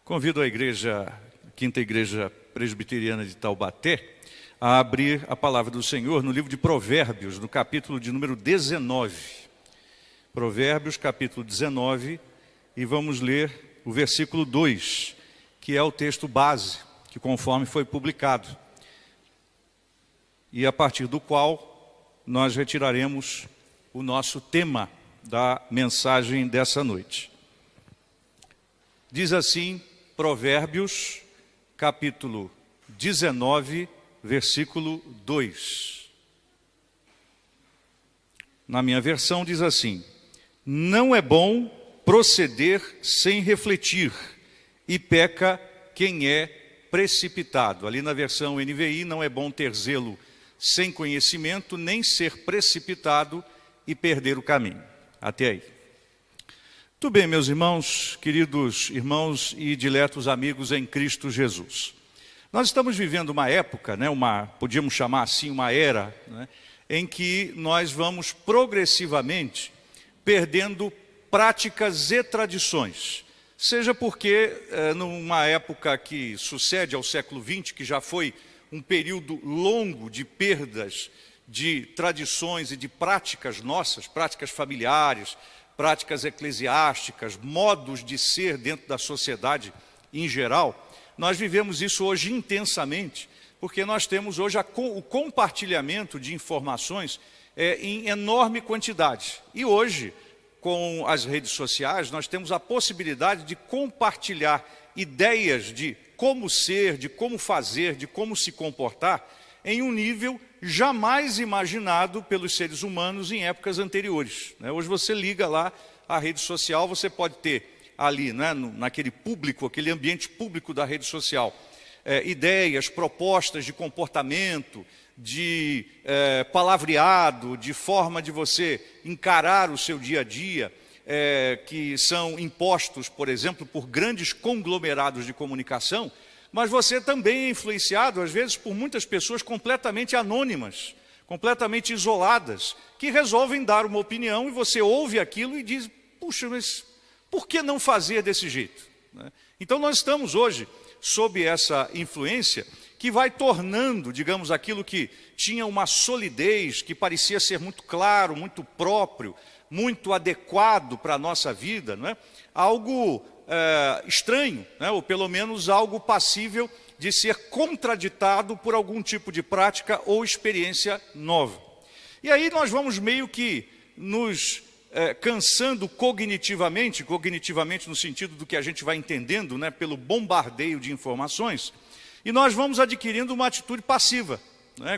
Convido a Quinta Igreja Presbiteriana de Taubaté, a abrir a palavra do Senhor no livro de Provérbios, no capítulo de número 19. Provérbios, capítulo 19, e vamos ler o versículo 2, que é o texto base, que conforme foi publicado, e a partir do qual nós retiraremos o nosso tema da mensagem dessa noite. Diz assim, Provérbios, capítulo 19, versículo 2. Na minha versão diz assim: não é bom proceder sem refletir, e peca quem é precipitado. Ali na versão NVI, não é bom ter zelo sem conhecimento, nem ser precipitado e perder o caminho. Até aí. Tudo bem, meus irmãos, queridos irmãos e diletos amigos em Cristo Jesus. Nós estamos vivendo uma época, podíamos chamar assim uma era, em que nós vamos progressivamente perdendo práticas e tradições. Seja porque numa época que sucede ao século XX, que já foi um período longo de perdas de tradições e de práticas nossas, práticas familiares, práticas eclesiásticas, modos de ser dentro da sociedade em geral, nós vivemos isso hoje intensamente, porque nós temos hoje o compartilhamento de informações em enorme quantidade. E hoje, com as redes sociais, nós temos a possibilidade de compartilhar ideias de como ser, de como fazer, de como se comportar, em um nível jamais imaginado pelos seres humanos em épocas anteriores. Hoje você liga lá a rede social, você pode ter ali, naquele público, aquele ambiente público da rede social, ideias, propostas de comportamento, de palavreado, de forma de você encarar o seu dia a dia, que são impostos, por exemplo, por grandes conglomerados de comunicação, mas você também é influenciado, às vezes, por muitas pessoas completamente anônimas, completamente isoladas, que resolvem dar uma opinião e você ouve aquilo e diz, puxa, mas por que não fazer desse jeito? Então nós estamos hoje sob essa influência que vai tornando, digamos, aquilo que tinha uma solidez, que parecia ser muito claro, muito próprio, muito adequado para a nossa vida, algo estranho, ou pelo menos algo passível de ser contraditado por algum tipo de prática ou experiência nova. E aí nós vamos meio que nos cansando cognitivamente no sentido do que a gente vai entendendo, pelo bombardeio de informações, e nós vamos adquirindo uma atitude passiva.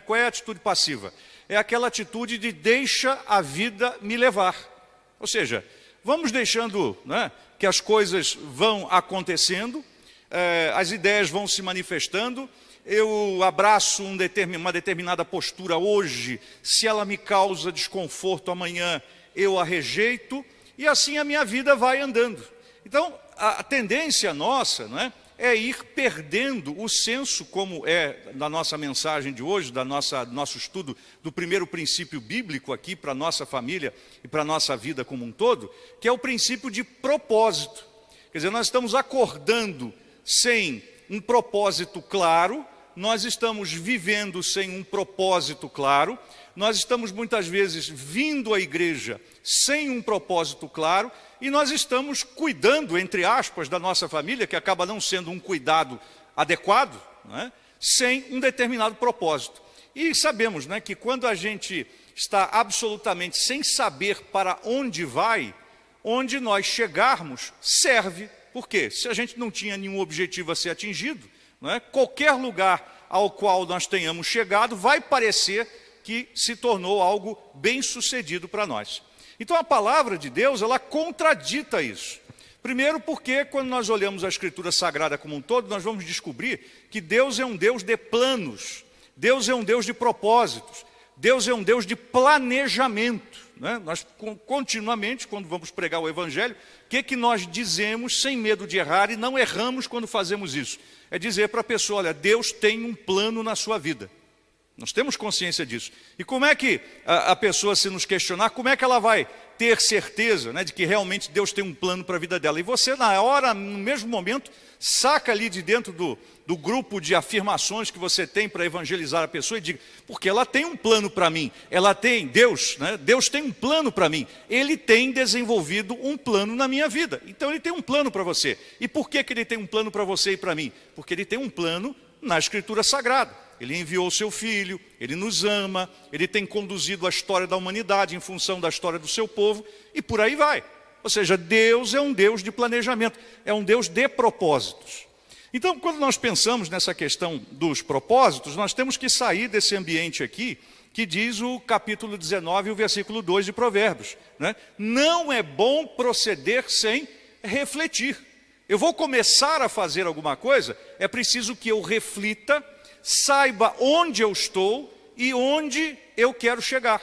Qual é a atitude passiva? É aquela atitude de deixa a vida me levar. Ou seja, vamos deixando que as coisas vão acontecendo, as ideias vão se manifestando, eu abraço uma determinada postura hoje, se ela me causa desconforto amanhã, eu a rejeito, e assim a minha vida vai andando. Então, a tendência nossa é ir perdendo o senso, como é na nossa mensagem de hoje, do nosso estudo do primeiro princípio bíblico aqui para a nossa família e para a nossa vida como um todo, que é o princípio de propósito. Quer dizer, nós estamos acordando sem um propósito claro, nós estamos vivendo sem um propósito claro, nós estamos muitas vezes vindo à igreja sem um propósito claro, e nós estamos cuidando, entre aspas, da nossa família, que acaba não sendo um cuidado adequado, sem um determinado propósito. E sabemos que quando a gente está absolutamente sem saber para onde vai, onde nós chegarmos serve. Por quê? Se a gente não tinha nenhum objetivo a ser atingido, qualquer lugar ao qual nós tenhamos chegado vai parecer que se tornou algo bem sucedido para nós. Então a palavra de Deus, ela contradita isso. Primeiro porque quando nós olhamos a Escritura Sagrada como um todo, nós vamos descobrir que Deus é um Deus de planos, Deus é um Deus de propósitos, Deus é um Deus de planejamento. Nós continuamente, quando vamos pregar o Evangelho, o que nós dizemos sem medo de errar, e não erramos quando fazemos isso? É dizer para a pessoa, olha, Deus tem um plano na sua vida. Nós temos consciência disso. E como é que a pessoa, se nos questionar, como é que ela vai ter certeza, né, de que realmente Deus tem um plano para a vida dela. E você, na hora, no mesmo momento, saca ali de dentro do grupo de afirmações que você tem para evangelizar a pessoa e diga, porque ela tem um plano para mim, ela tem, Deus, né, Deus tem um plano para mim, Ele tem desenvolvido um plano na minha vida, então Ele tem um plano para você. E por que Ele tem um plano para você e para mim? Porque Ele tem um plano na Escritura Sagrada. Ele enviou o seu Filho, Ele nos ama, Ele tem conduzido a história da humanidade em função da história do seu povo, e por aí vai. Ou seja, Deus é um Deus de planejamento, é um Deus de propósitos. Então, quando nós pensamos nessa questão dos propósitos, nós temos que sair desse ambiente aqui, que diz o capítulo 19, o versículo 2 de Provérbios, né? Não é bom proceder sem refletir. Eu vou começar a fazer alguma coisa, é preciso que eu reflita, saiba onde eu estou e onde eu quero chegar,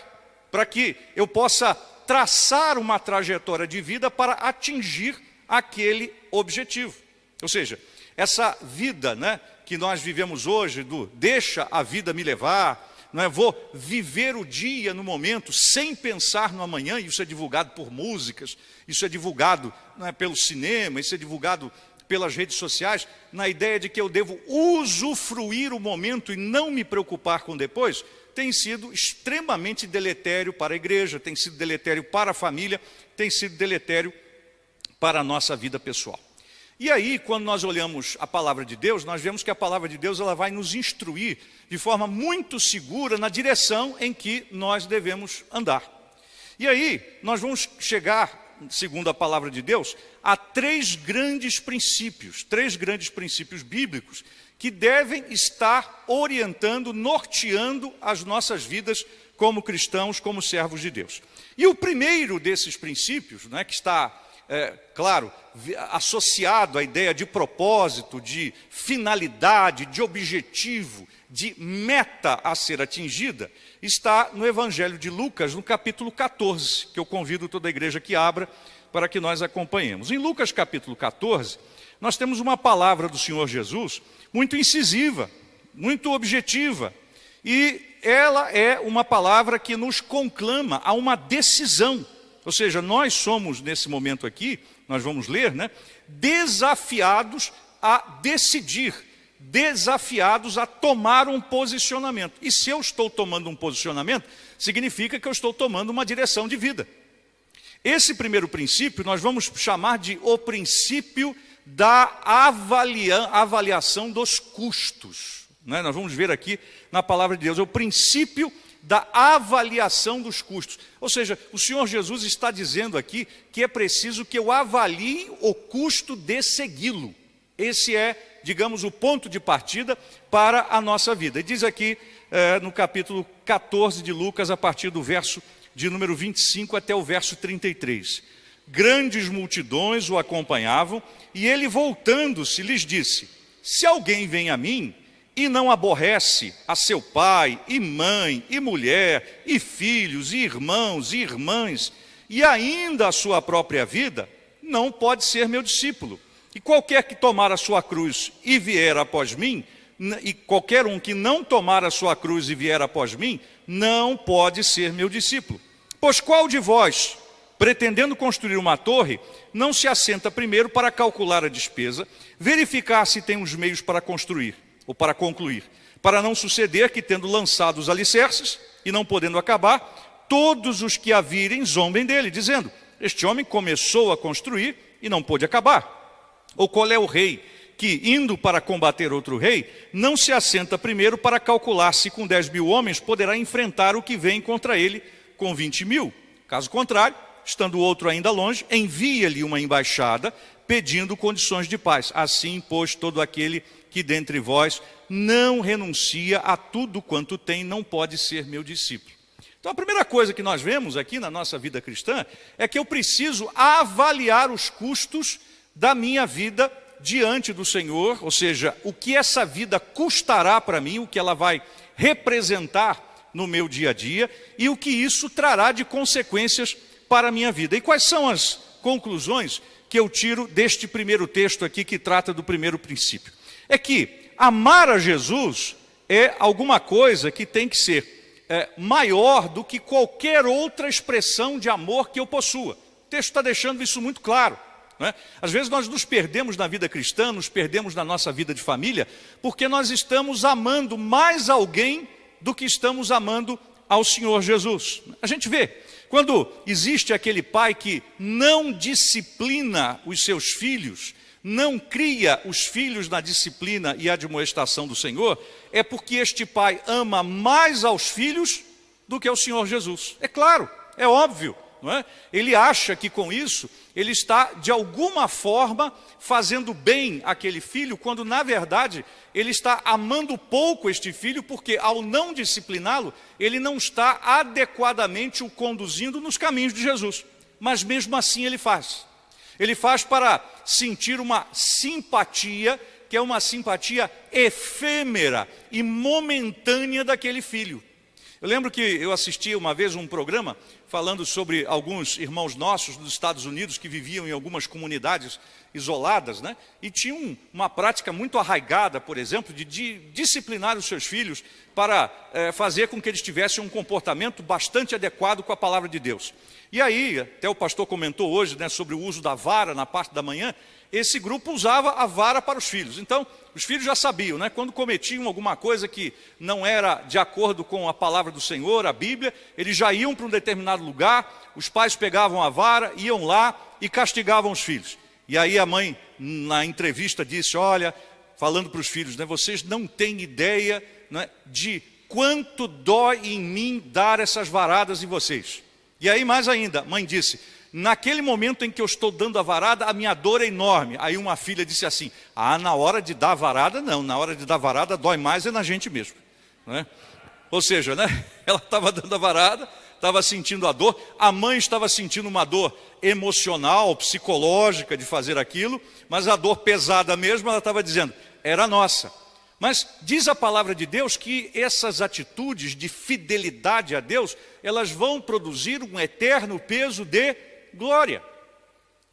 para que eu possa traçar uma trajetória de vida para atingir aquele objetivo. Ou seja, essa vida, né, que nós vivemos hoje, do deixa a vida me levar, não é? Vou viver o dia no momento sem pensar no amanhã, isso é divulgado por músicas, isso é divulgado, não é, pelo cinema, isso é divulgado pelas redes sociais, na ideia de que eu devo usufruir o momento e não me preocupar com depois, tem sido extremamente deletério para a igreja, tem sido deletério para a família, tem sido deletério para a nossa vida pessoal. E aí, quando nós olhamos a palavra de Deus, nós vemos que a palavra de Deus ela vai nos instruir de forma muito segura na direção em que nós devemos andar. E aí, nós vamos chegar, segundo a palavra de Deus, há três grandes princípios bíblicos que devem estar orientando, norteando as nossas vidas como cristãos, como servos de Deus. E o primeiro desses princípios, né, que está, claro, associado à ideia de propósito, de finalidade, de objetivo, de meta a ser atingida, está no Evangelho de Lucas, no capítulo 14, que eu convido toda a igreja que abra para que nós acompanhemos. Em Lucas capítulo 14, nós temos uma palavra do Senhor Jesus muito incisiva, muito objetiva, e ela é uma palavra que nos conclama a uma decisão. Ou seja, nós somos, nesse momento aqui, nós vamos ler, né, desafiados a decidir, desafiados a tomar um posicionamento. E se eu estou tomando um posicionamento, significa que eu estou tomando uma direção de vida. Esse primeiro princípio nós vamos chamar de o princípio da avaliação dos custos, né? Nós vamos ver aqui na palavra de Deus, é o princípio da avaliação dos custos. Ou seja, o Senhor Jesus está dizendo aqui que é preciso que eu avalie o custo de segui-lo. Esse é, digamos, o ponto de partida para a nossa vida. E diz aqui no capítulo 14 de Lucas, a partir do verso de número 25 até o verso 33. Grandes multidões o acompanhavam, e ele, voltando-se, lhes disse: se alguém vem a mim e não aborrece a seu pai, e mãe, e mulher, e filhos, e irmãos, e irmãs, e ainda a sua própria vida, não pode ser meu discípulo. E qualquer que tomar a sua cruz e vier após mim, e qualquer um que não tomar a sua cruz e vier após mim, não pode ser meu discípulo. Pois qual de vós, pretendendo construir uma torre, não se assenta primeiro para calcular a despesa, verificar se tem os meios para construir, ou para concluir, para não suceder que, tendo lançado os alicerces e não podendo acabar, todos os que a virem zombem dele, dizendo: este homem começou a construir e não pôde acabar. Ou qual é o rei que, indo para combater outro rei, não se assenta primeiro para calcular se com 10.000 homens poderá enfrentar o que vem contra ele com 20.000? Caso contrário, estando o outro ainda longe, envia-lhe uma embaixada pedindo condições de paz. Assim, pois, todo aquele que dentre vós não renuncia a tudo quanto tem, não pode ser meu discípulo. Então, a primeira coisa que nós vemos aqui na nossa vida cristã é que eu preciso avaliar os custos da minha vida diante do Senhor, ou seja, o que essa vida custará para mim, o que ela vai representar no meu dia a dia e o que isso trará de consequências para a minha vida. E quais são as conclusões que eu tiro deste primeiro texto aqui que trata do primeiro princípio? É que amar a Jesus é alguma coisa que tem que ser maior do que qualquer outra expressão de amor que eu possua. O texto está deixando isso muito claro. Às vezes nós nos perdemos na vida cristã, nos perdemos na nossa vida de família, porque nós estamos amando mais alguém do que estamos amando ao Senhor Jesus. A gente vê, quando existe aquele pai que não disciplina os seus filhos, não cria os filhos na disciplina e admoestação do Senhor, é porque este pai ama mais aos filhos do que ao Senhor Jesus. É claro, é óbvio. Não é? Ele acha que com isso ele está de alguma forma fazendo bem àquele filho, quando na verdade ele está amando pouco este filho, porque ao não discipliná-lo, ele não está adequadamente o conduzindo nos caminhos de Jesus. Mas mesmo assim ele faz. Ele faz para sentir uma simpatia, que é uma simpatia efêmera e momentânea daquele filho. Eu lembro que eu assisti uma vez um programa falando sobre alguns irmãos nossos dos Estados Unidos que viviam em algumas comunidades isoladas, né? E tinham uma prática muito arraigada, por exemplo, de disciplinar os seus filhos para fazer com que eles tivessem um comportamento bastante adequado com a palavra de Deus. E aí, até o pastor comentou hoje, né, sobre o uso da vara na parte da manhã. Esse grupo usava a vara para os filhos. Então, os filhos já sabiam, né? Quando cometiam alguma coisa que não era de acordo com a palavra do Senhor, a Bíblia, eles já iam para um determinado lugar, os pais pegavam a vara, iam lá e castigavam os filhos. E aí a mãe, na entrevista, disse, olha, falando para os filhos, né, vocês não têm ideia, né, de quanto dói em mim dar essas varadas em vocês. E aí mais ainda, a mãe disse, naquele momento em que eu estou dando a varada, a minha dor é enorme. Aí uma filha disse assim, na hora de dar a varada, não, na hora de dar a varada dói mais é na gente mesmo. Né? Ou seja, né, ela estava dando a varada, estava sentindo a dor, a mãe estava sentindo uma dor emocional, psicológica de fazer aquilo, mas a dor pesada mesmo, ela estava dizendo, era nossa. Mas diz a palavra de Deus que essas atitudes de fidelidade a Deus, elas vão produzir um eterno peso de glória.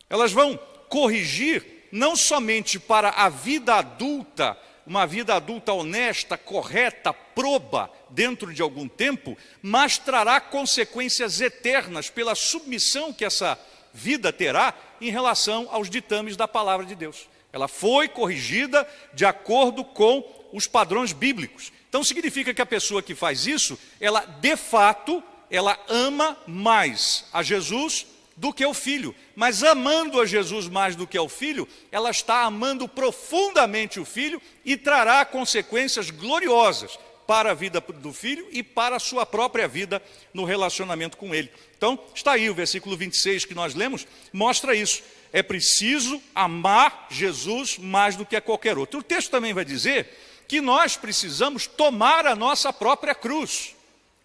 Elas vão corrigir não somente para a vida adulta, uma vida adulta honesta, correta, proba dentro de algum tempo, mas trará consequências eternas pela submissão que essa vida terá em relação aos ditames da palavra de Deus. Ela foi corrigida de acordo com os padrões bíblicos. Então significa que a pessoa que faz isso, ela de fato, ela ama mais a Jesus do que o filho. Mas amando a Jesus mais do que ao filho, ela está amando profundamente o filho e trará consequências gloriosas para a vida do filho e para a sua própria vida no relacionamento com ele. Então, está aí o versículo 26 que nós lemos, mostra isso. É preciso amar Jesus mais do que a qualquer outro. O texto também vai dizer que nós precisamos tomar a nossa própria cruz.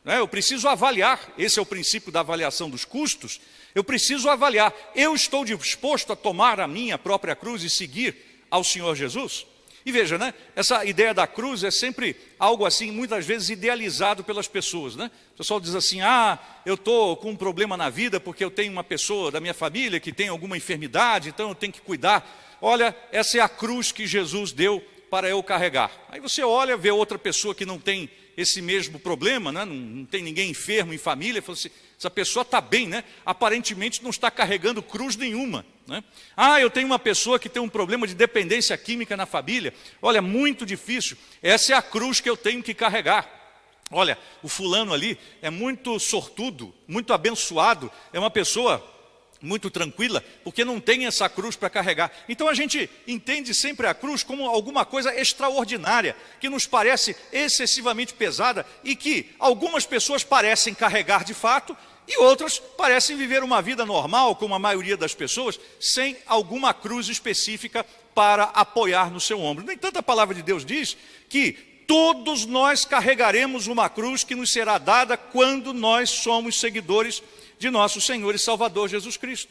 Eu preciso avaliar, esse é o princípio da avaliação dos custos, eu preciso avaliar, eu estou disposto a tomar a minha própria cruz e seguir ao Senhor Jesus? E veja, né, essa ideia da cruz é sempre algo assim, muitas vezes idealizado pelas pessoas, né? O pessoal diz assim, eu estou com um problema na vida porque eu tenho uma pessoa da minha família que tem alguma enfermidade, então eu tenho que cuidar. Olha, essa é a cruz que Jesus deu para eu carregar. Aí você olha, vê outra pessoa que não tem esse mesmo problema, né? Não tem ninguém enfermo em família, fala assim, essa pessoa está bem, né? Aparentemente não está carregando cruz nenhuma, né? Eu tenho uma pessoa que tem um problema de dependência química na família, olha, muito difícil, essa é a cruz que eu tenho que carregar. Olha, o fulano ali é muito sortudo, muito abençoado, é uma pessoa muito tranquila, porque não tem essa cruz para carregar. Então a gente entende sempre a cruz como alguma coisa extraordinária, que nos parece excessivamente pesada e que algumas pessoas parecem carregar de fato e outras parecem viver uma vida normal, como a maioria das pessoas, sem alguma cruz específica para apoiar no seu ombro. No entanto, a palavra de Deus diz que todos nós carregaremos uma cruz que nos será dada quando nós somos seguidores de nosso Senhor e Salvador Jesus Cristo.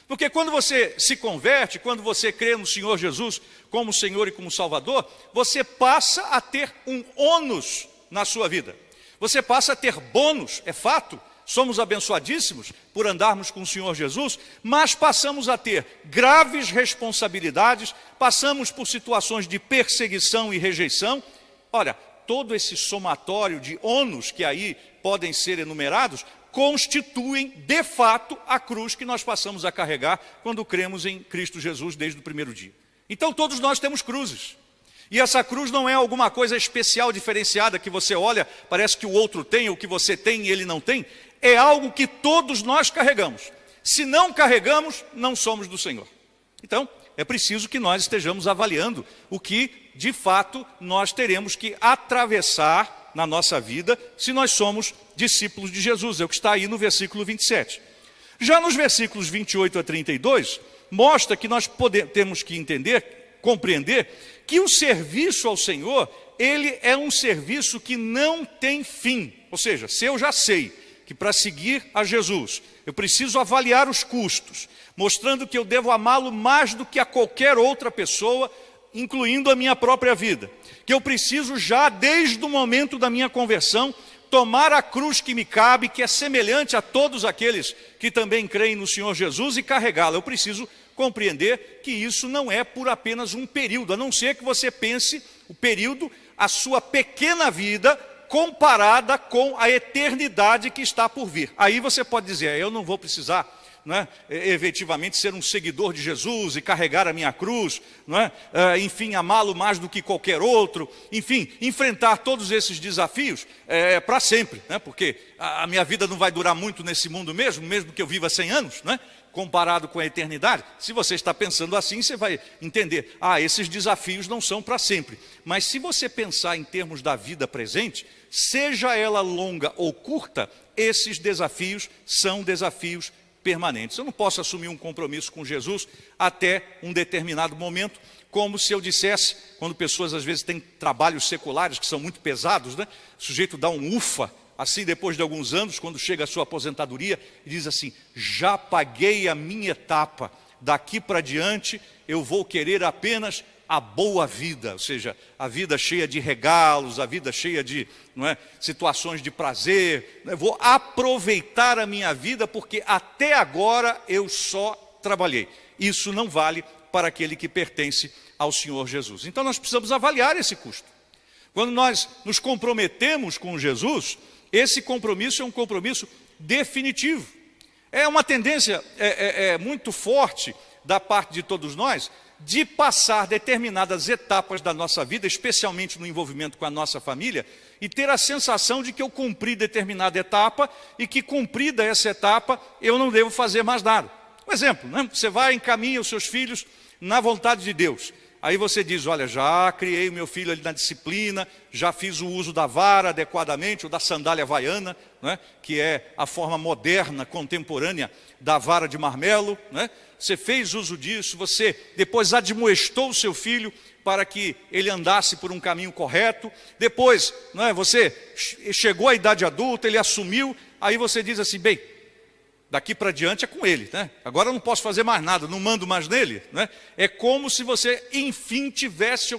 Porque quando você se converte, quando você crê no Senhor Jesus como Senhor e como Salvador, você passa a ter um ônus na sua vida. Você passa a ter bônus, é fato, somos abençoadíssimos por andarmos com o Senhor Jesus, mas passamos a ter graves responsabilidades, passamos por situações de perseguição e rejeição. Olha, todo esse somatório de ônus que aí podem ser enumerados, constituem, de fato, a cruz que nós passamos a carregar quando cremos em Cristo Jesus desde o primeiro dia. Então todos nós temos cruzes. E essa cruz não é alguma coisa especial, diferenciada, que você olha, parece que o outro tem, ou que você tem e ele não tem. É algo que todos nós carregamos. Se não carregamos, não somos do Senhor. Então, é preciso que nós estejamos avaliando o que, de fato, nós teremos que atravessar na nossa vida, se nós somos discípulos de Jesus. É o que está aí no versículo 27. Já nos versículos 28 a 32, mostra que nós temos que entender, compreender, que o serviço ao Senhor, ele é um serviço que não tem fim. Ou seja, se eu já sei que para seguir a Jesus, eu preciso avaliar os custos, mostrando que eu devo amá-lo mais do que a qualquer outra pessoa, incluindo a minha própria vida, que eu preciso já, desde o momento da minha conversão, tomar a cruz que me cabe, que é semelhante a todos aqueles que também creem no Senhor Jesus, e carregá-la. Eu preciso compreender que isso não é por apenas um período, a não ser que você pense o período, a sua pequena vida, comparada com a eternidade que está por vir. Aí você pode dizer, eu não vou precisar, efetivamente ser um seguidor de Jesus e carregar a minha cruz, enfim, amá-lo mais do que qualquer outro, enfim, enfrentar todos esses desafios para sempre, porque a minha vida não vai durar muito nesse mundo mesmo que eu viva 100 anos, comparado com a eternidade. Se você está pensando assim, você vai entender, esses desafios não são para sempre. Mas se você pensar em termos da vida presente, seja ela longa ou curta, esses desafios são desafios permanentes. Eu não posso assumir um compromisso com Jesus até um determinado momento, como se eu dissesse, quando pessoas às vezes têm trabalhos seculares que são muito pesados, o sujeito dá um ufa, assim depois de alguns anos, quando chega a sua aposentadoria, e diz assim, já paguei a minha etapa, daqui para diante eu vou querer apenas a boa vida, ou seja, a vida cheia de regalos, a vida cheia de situações de prazer, vou aproveitar a minha vida porque até agora eu só trabalhei. Isso não vale para aquele que pertence ao Senhor Jesus. Então nós precisamos avaliar esse custo. Quando nós nos comprometemos com Jesus, esse compromisso é um compromisso definitivo. É uma tendência muito forte da parte de todos nós, de passar determinadas etapas da nossa vida, especialmente no envolvimento com a nossa família, e ter a sensação de que eu cumpri determinada etapa e que, cumprida essa etapa, eu não devo fazer mais nada. Um exemplo, você vai e encaminha os seus filhos na vontade de Deus. Aí você diz, olha, já criei o meu filho ali na disciplina, já fiz o uso da vara adequadamente, ou da sandália havaiana, que é a forma moderna, contemporânea da vara de marmelo. Você fez uso disso, você depois admoestou o seu filho para que ele andasse por um caminho correto. Depois, você chegou à idade adulta, ele assumiu, aí você diz assim, bem, daqui para diante é com ele, agora eu não posso fazer mais nada, não mando mais nele, É como se você, enfim, tivesse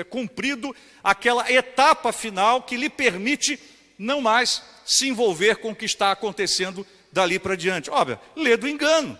cumprido aquela etapa final que lhe permite não mais se envolver com o que está acontecendo dali para diante. Óbvio, lê do engano.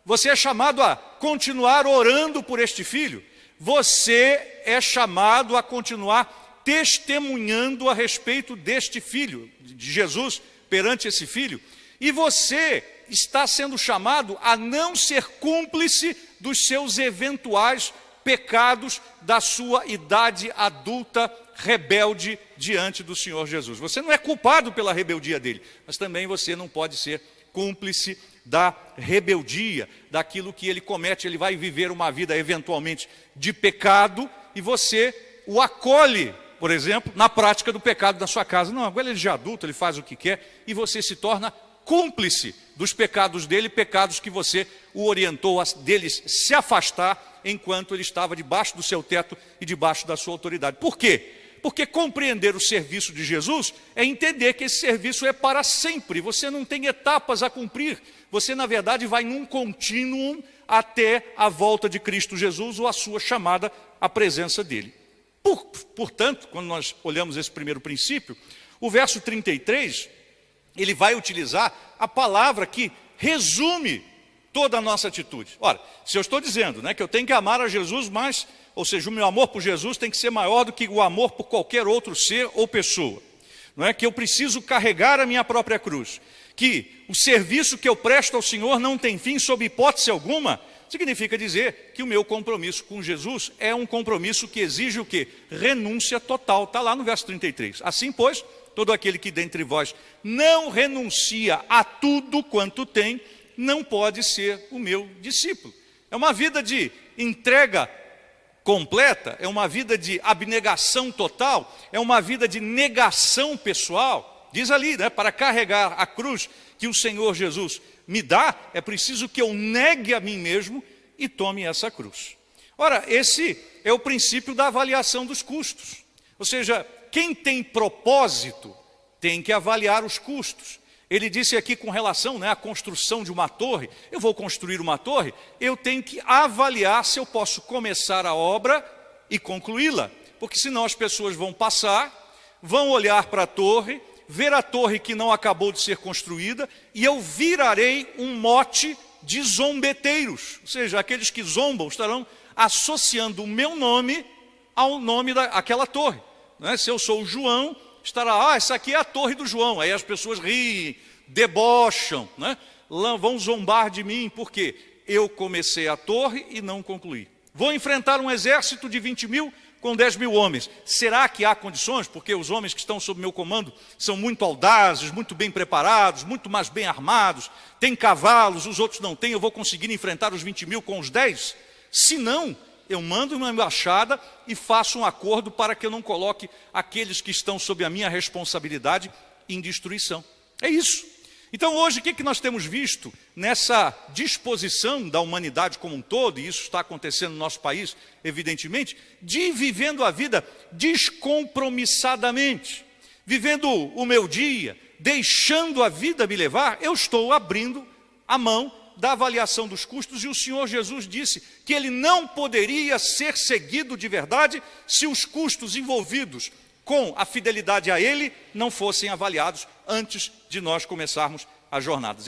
Você é chamado a continuar orando por este filho. Você é chamado a continuar testemunhando a respeito deste filho, de Jesus, perante esse filho. E você está sendo chamado a não ser cúmplice dos seus eventuais pecados da sua idade adulta rebelde diante do Senhor Jesus. Você não é culpado pela rebeldia dele, mas também você não pode ser cúmplice da rebeldia, daquilo que ele comete. Ele vai viver uma vida eventualmente de pecado e você o acolhe, por exemplo, na prática do pecado da sua casa. Não, agora ele já é adulto, ele faz o que quer e você se torna cúmplice dos pecados dele, pecados que você o orientou a deles se afastar enquanto ele estava debaixo do seu teto e debaixo da sua autoridade. Por quê? Porque compreender o serviço de Jesus é entender que esse serviço é para sempre. Você não tem etapas a cumprir. Você, na verdade, vai num contínuo até a volta de Cristo Jesus ou a sua chamada à presença dele. Portanto, quando nós olhamos esse primeiro princípio, o verso 33, ele vai utilizar a palavra que resume toda a nossa atitude. Ora, se eu estou dizendo, né, que eu tenho que amar a Jesus mais, ou seja, o meu amor por Jesus tem que ser maior do que o amor por qualquer outro ser ou pessoa, não é? Que eu preciso carregar a minha própria cruz, que o serviço que eu presto ao Senhor não tem fim sob hipótese alguma, significa dizer que o meu compromisso com Jesus é um compromisso que exige o quê? Renúncia total, está lá no verso 33. Assim, pois, todo aquele que dentre vós não renuncia a tudo quanto tem, não pode ser o meu discípulo. É uma vida de entrega completa, é uma vida de abnegação total, é uma vida de negação pessoal. Diz ali, né, para carregar a cruz que o Senhor Jesus me dá, é preciso que eu negue a mim mesmo e tome essa cruz. Ora, esse é o princípio da avaliação dos custos. Ou seja, quem tem propósito tem que avaliar os custos. Ele disse aqui com relação, né, à construção de uma torre. Eu vou construir uma torre, eu tenho que avaliar se eu posso começar a obra e concluí-la. Porque senão as pessoas vão passar, vão olhar para a torre, ver a torre que não acabou de ser construída, e eu virarei um mote de zombeteiros. Ou seja, aqueles que zombam estarão associando o meu nome ao nome daquela torre. Né? Se eu sou o João, estará, essa aqui é a torre do João. Aí as pessoas riem, debocham, né? Vão zombar de mim, porque eu comecei a torre e não concluí. Vou enfrentar um exército de 20 mil com 10 mil homens. Será que há condições? Porque os homens que estão sob meu comando são muito audazes, muito bem preparados, muito mais bem armados, têm cavalos, os outros não têm. Eu vou conseguir enfrentar os 20 mil com os 10? Se não, eu mando uma embaixada e faço um acordo para que eu não coloque aqueles que estão sob a minha responsabilidade em destruição. É isso. Então hoje o que nós temos visto nessa disposição da humanidade como um todo, e isso está acontecendo no nosso país, evidentemente, de vivendo a vida descompromissadamente, vivendo o meu dia, deixando a vida me levar, eu estou abrindo a mão da avaliação dos custos, e o Senhor Jesus disse que ele não poderia ser seguido de verdade se os custos envolvidos com a fidelidade a ele não fossem avaliados antes de nós começarmos a jornada.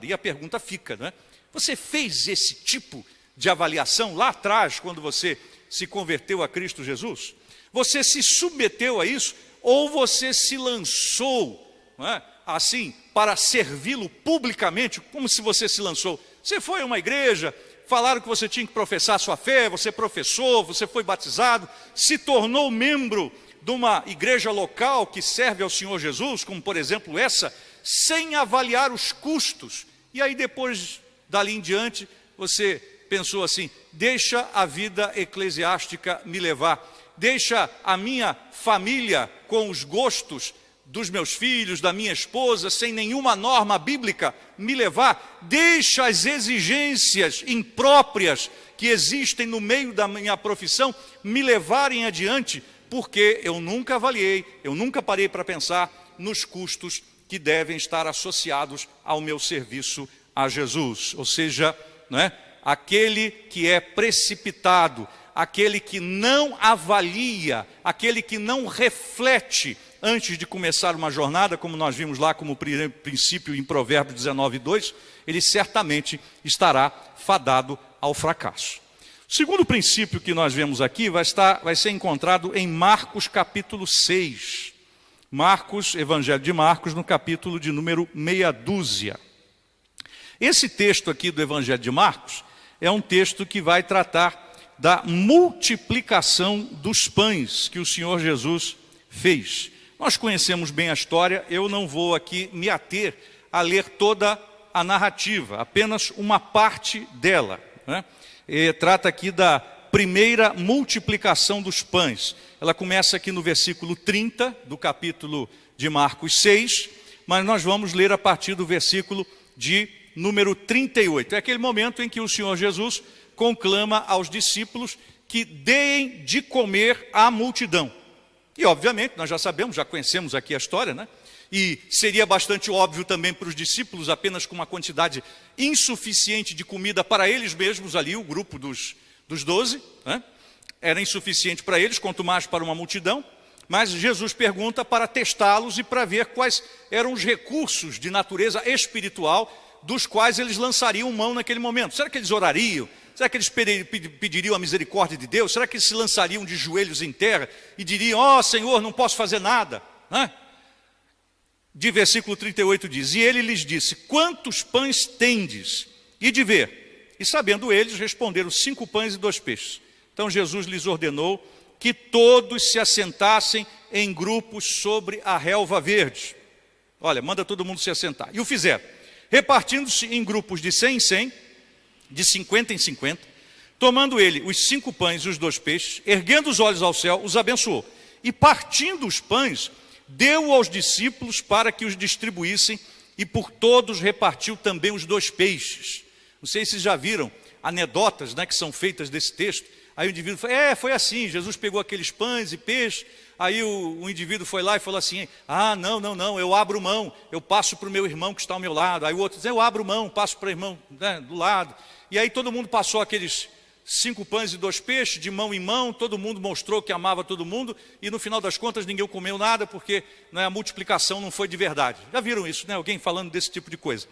E a pergunta fica, não é? Você fez esse tipo de avaliação lá atrás, quando você se converteu a Cristo Jesus? Você se submeteu a isso, ou você se lançou, não é, assim, para servi-lo publicamente, como se você se lançou? Você foi a uma igreja, falaram que você tinha que professar a sua fé, você professou, você foi batizado, se tornou membro de uma igreja local que serve ao Senhor Jesus, como por exemplo essa, sem avaliar os custos. E aí depois, dali em diante, você pensou assim, deixa a vida eclesiástica me levar, deixa a minha família com os gostos dos meus filhos, da minha esposa, sem nenhuma norma bíblica me levar, deixa as exigências impróprias que existem no meio da minha profissão me levarem adiante, porque eu nunca avaliei, eu nunca parei para pensar nos custos que devem estar associados ao meu serviço a Jesus. Ou seja, né, aquele que é precipitado, aquele que não avalia, aquele que não reflete antes de começar uma jornada, como nós vimos lá como princípio em Provérbios 19:2, ele certamente estará fadado ao fracasso. O segundo princípio que nós vemos aqui vai ser encontrado em Marcos capítulo 6. Marcos, Evangelho de Marcos, no capítulo de número meia dúzia. Esse texto aqui do Evangelho de Marcos é um texto que vai tratar da multiplicação dos pães que o Senhor Jesus fez. Nós conhecemos bem a história, eu não vou aqui me ater a ler toda a narrativa, apenas uma parte dela, né? Trata aqui da primeira multiplicação dos pães. Ela começa aqui no versículo 30 do capítulo de Marcos 6, mas nós vamos ler a partir do versículo de número 38. É aquele momento em que o Senhor Jesus conclama aos discípulos que deem de comer à multidão. E obviamente, nós já sabemos, já conhecemos aqui a história, né? E seria bastante óbvio também para os discípulos, apenas com uma quantidade insuficiente de comida para eles mesmos ali, o grupo dos 12, né? Era insuficiente para eles, quanto mais para uma multidão. Mas Jesus pergunta para testá-los e para ver quais eram os recursos de natureza espiritual dos quais eles lançariam mão naquele momento. Será que eles orariam? Será que eles pediriam a misericórdia de Deus? Será que eles se lançariam de joelhos em terra e diriam: ó Senhor, não posso fazer nada? De versículo 38 diz: e ele lhes disse: quantos pães tendes? E de ver. E sabendo eles, responderam: 5 pães e 2 peixes. Então Jesus lhes ordenou que todos se assentassem em grupos sobre a relva verde. Olha, manda todo mundo se assentar. E o fizeram, repartindo-se em grupos de 100 em 100, de 50 em 50, tomando ele os 5 pães e os 2 peixes, erguendo os olhos ao céu, os abençoou. E partindo os pães, deu aos discípulos para que os distribuíssem, e por todos repartiu também os 2 peixes. Não sei se vocês já viram anedotas, né, que são feitas desse texto. Aí o indivíduo falou: foi assim, Jesus pegou aqueles pães e peixes. Aí o indivíduo foi lá e falou assim: não, eu abro mão, eu passo para o meu irmão que está ao meu lado. Aí o outro diz: eu abro mão, passo para o irmão, né, do lado. E aí todo mundo passou aqueles 5 pães e 2 peixes, de mão em mão, todo mundo mostrou que amava todo mundo, e no final das contas ninguém comeu nada, porque, né, a multiplicação não foi de verdade. Já viram isso, né? Alguém falando desse tipo de coisa.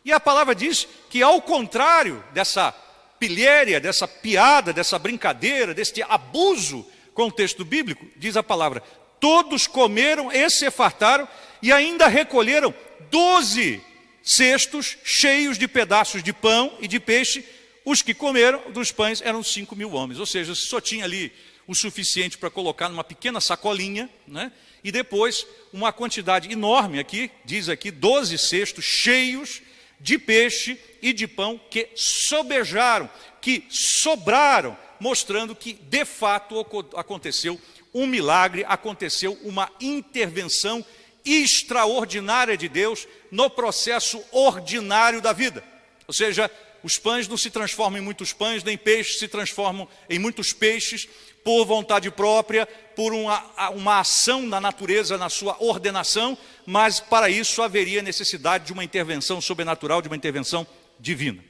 E a palavra diz que, ao contrário dessa pilhéria, dessa piada, dessa brincadeira, desse abuso com o texto bíblico, diz a palavra: todos comeram e se fartaram, e ainda recolheram 12 cestos cheios de pedaços de pão e de peixe. Os que comeram dos pães eram 5.000 homens, ou seja, só tinha ali o suficiente para colocar numa pequena sacolinha, né? E depois uma quantidade enorme aqui, diz aqui, 12 cestos cheios de peixe e de pão que sobejaram, que sobraram, mostrando que de fato aconteceu um milagre, aconteceu uma intervenção extraordinária de Deus no processo ordinário da vida. Ou seja, os pães não se transformam em muitos pães, nem peixes se transformam em muitos peixes por vontade própria, por uma ação da natureza na sua ordenação, mas para isso haveria necessidade de uma intervenção sobrenatural, de uma intervenção divina.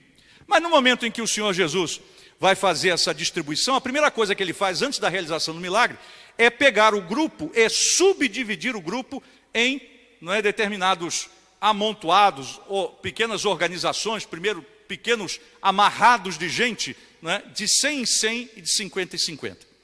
Mas no momento em que o Senhor Jesus vai fazer essa distribuição, a primeira coisa que ele faz antes da realização do milagre é pegar o grupo e subdividir o grupo em, determinados amontoados ou pequenas organizações, primeiro pequenos amarrados de gente, de 100 em 100 e de 50 em 50.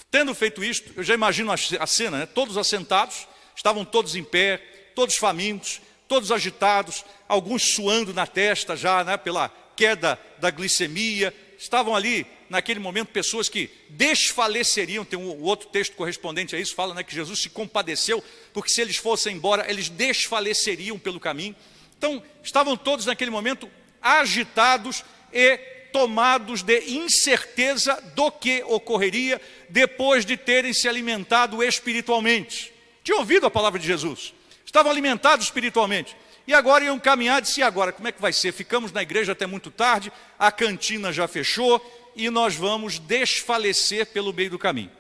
Tendo feito isto, eu já imagino a cena, todos assentados, estavam todos em pé, todos famintos, todos agitados, alguns suando na testa já, pela queda da glicemia. Estavam ali, naquele momento, pessoas que desfaleceriam. Tem um outro texto correspondente a isso, fala, que Jesus se compadeceu, porque se eles fossem embora, eles desfaleceriam pelo caminho. Então, estavam todos naquele momento agitados e tomados de incerteza do que ocorreria depois de terem se alimentado espiritualmente. Tinham ouvido a palavra de Jesus, estavam alimentados espiritualmente, e agora iam caminhar. Disse: e agora, como é que vai ser? Ficamos na igreja até muito tarde, a cantina já fechou, e nós vamos desfalecer pelo meio do caminho.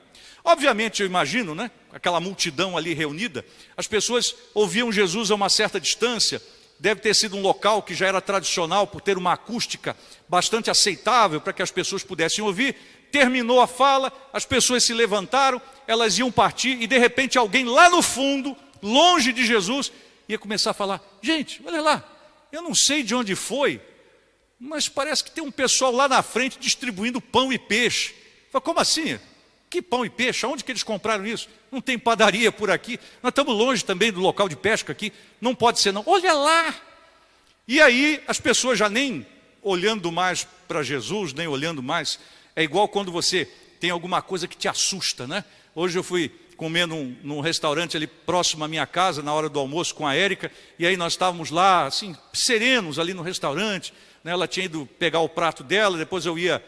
Obviamente, eu imagino, aquela multidão ali reunida, as pessoas ouviam Jesus a uma certa distância. Deve ter sido um local que já era tradicional por ter uma acústica bastante aceitável para que as pessoas pudessem ouvir. Terminou a fala, as pessoas se levantaram, elas iam partir, e de repente alguém lá no fundo, longe de Jesus, ia começar a falar: gente, olha lá, eu não sei de onde foi, mas parece que tem um pessoal lá na frente distribuindo pão e peixe. Falei: como assim? Que pão e peixe? Aonde que eles compraram isso? Não tem padaria por aqui, nós estamos longe também do local de pesca aqui, não pode ser não. Olha lá! E aí as pessoas já nem olhando mais para Jesus, nem olhando mais. É igual quando você tem alguma coisa que te assusta, Hoje eu fui comer num restaurante ali próximo à minha casa, na hora do almoço, com a Érica, e aí nós estávamos lá, assim, serenos ali no restaurante, Ela tinha ido pegar o prato dela, depois eu ia,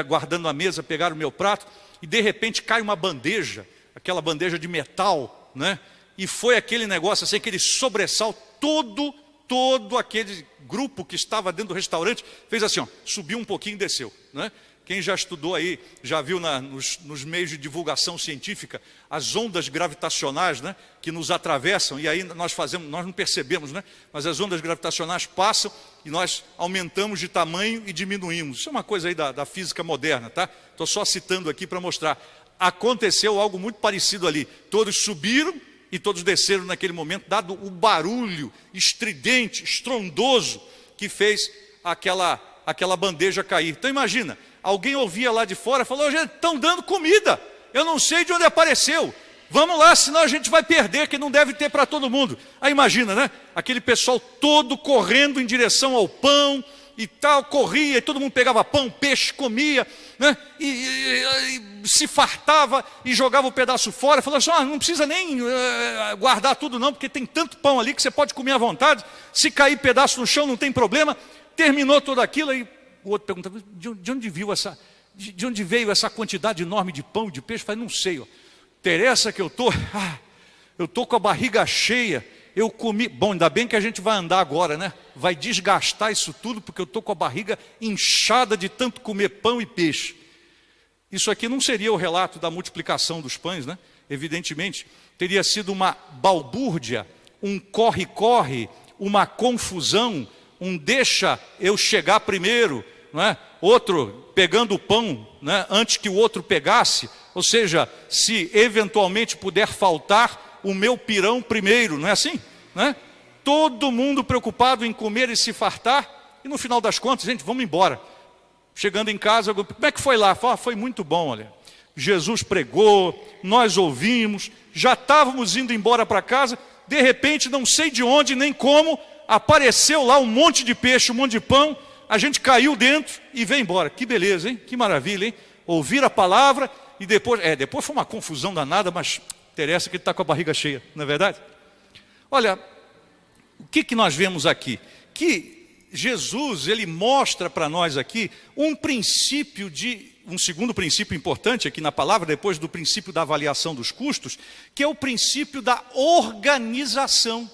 guardando a mesa, pegar o meu prato, e de repente cai uma bandeja, aquela bandeja de metal, e foi aquele negócio assim, aquele sobressalto, todo aquele grupo que estava dentro do restaurante fez assim, subiu um pouquinho e desceu, Quem já estudou aí, já viu nos meios de divulgação científica as ondas gravitacionais, que nos atravessam, e aí nós não percebemos, mas as ondas gravitacionais passam e nós aumentamos de tamanho e diminuímos. Isso é uma coisa aí da física moderna, tá? Estou só citando aqui para mostrar. Aconteceu algo muito parecido ali. Todos subiram e todos desceram naquele momento, dado o barulho estridente, estrondoso, que fez aquela bandeja cair. Então imagina, alguém ouvia lá de fora e falou: gente, estão dando comida, eu não sei de onde apareceu, vamos lá, senão a gente vai perder, que não deve ter para todo mundo. Aí imagina, né? Aquele pessoal todo correndo em direção ao pão e tal, corria, e todo mundo pegava pão, peixe, comia, né? E se fartava e jogava o pedaço fora, falava assim: não precisa nem guardar tudo não, porque tem tanto pão ali que você pode comer à vontade, se cair pedaço no chão não tem problema. Terminou tudo aquilo, aí o outro perguntava: de onde veio essa quantidade enorme de pão e de peixe? Eu falei: não sei, ó. Interessa que eu tô com a barriga cheia, eu comi. Bom, ainda bem que a gente vai andar agora, né? Vai desgastar isso tudo, porque eu estou com a barriga inchada de tanto comer pão e peixe. Isso aqui não seria o relato da multiplicação dos pães, né? Evidentemente, teria sido uma balbúrdia, um corre-corre, uma confusão, um deixa eu chegar primeiro, não é? Outro pegando o pão, né, antes que o outro pegasse, ou seja, se eventualmente puder faltar, o meu pirão primeiro, não é assim? Né? Todo mundo preocupado em comer e se fartar, e no final das contas, gente, vamos embora. Chegando em casa, como é que foi lá? Foi muito bom, olha. Jesus pregou, nós ouvimos, já estávamos indo embora para casa, de repente, não sei de onde nem como, apareceu lá um monte de peixe, um monte de pão, a gente caiu dentro e veio embora. Que beleza, hein? Que maravilha, hein? Ouvir a palavra e depois foi uma confusão danada, mas interessa que ele está com a barriga cheia, não é verdade? Olha, o que nós vemos aqui? Que Jesus, ele mostra para nós aqui um segundo princípio importante aqui na palavra, depois do princípio da avaliação dos custos, que é o princípio da organização.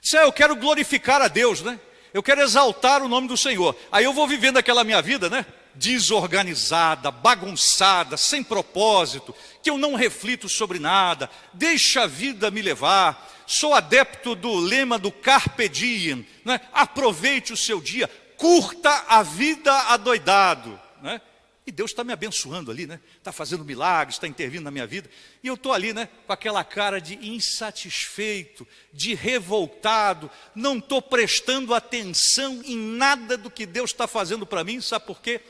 Isso eu quero glorificar a Deus, né? Eu quero exaltar o nome do Senhor. Aí eu vou vivendo aquela minha vida, né? Desorganizada, bagunçada, sem propósito, que eu não reflito sobre nada, deixa a vida me levar. Sou adepto do lema do Carpe Diem, né? Aproveite o seu dia, curta a vida adoidado, né? E Deus está me abençoando ali, né? Está fazendo milagres, está intervindo na minha vida. E eu estou ali, né? Com aquela cara de insatisfeito, de revoltado. Não estou prestando atenção em nada do que Deus está fazendo para mim. Sabe por quê?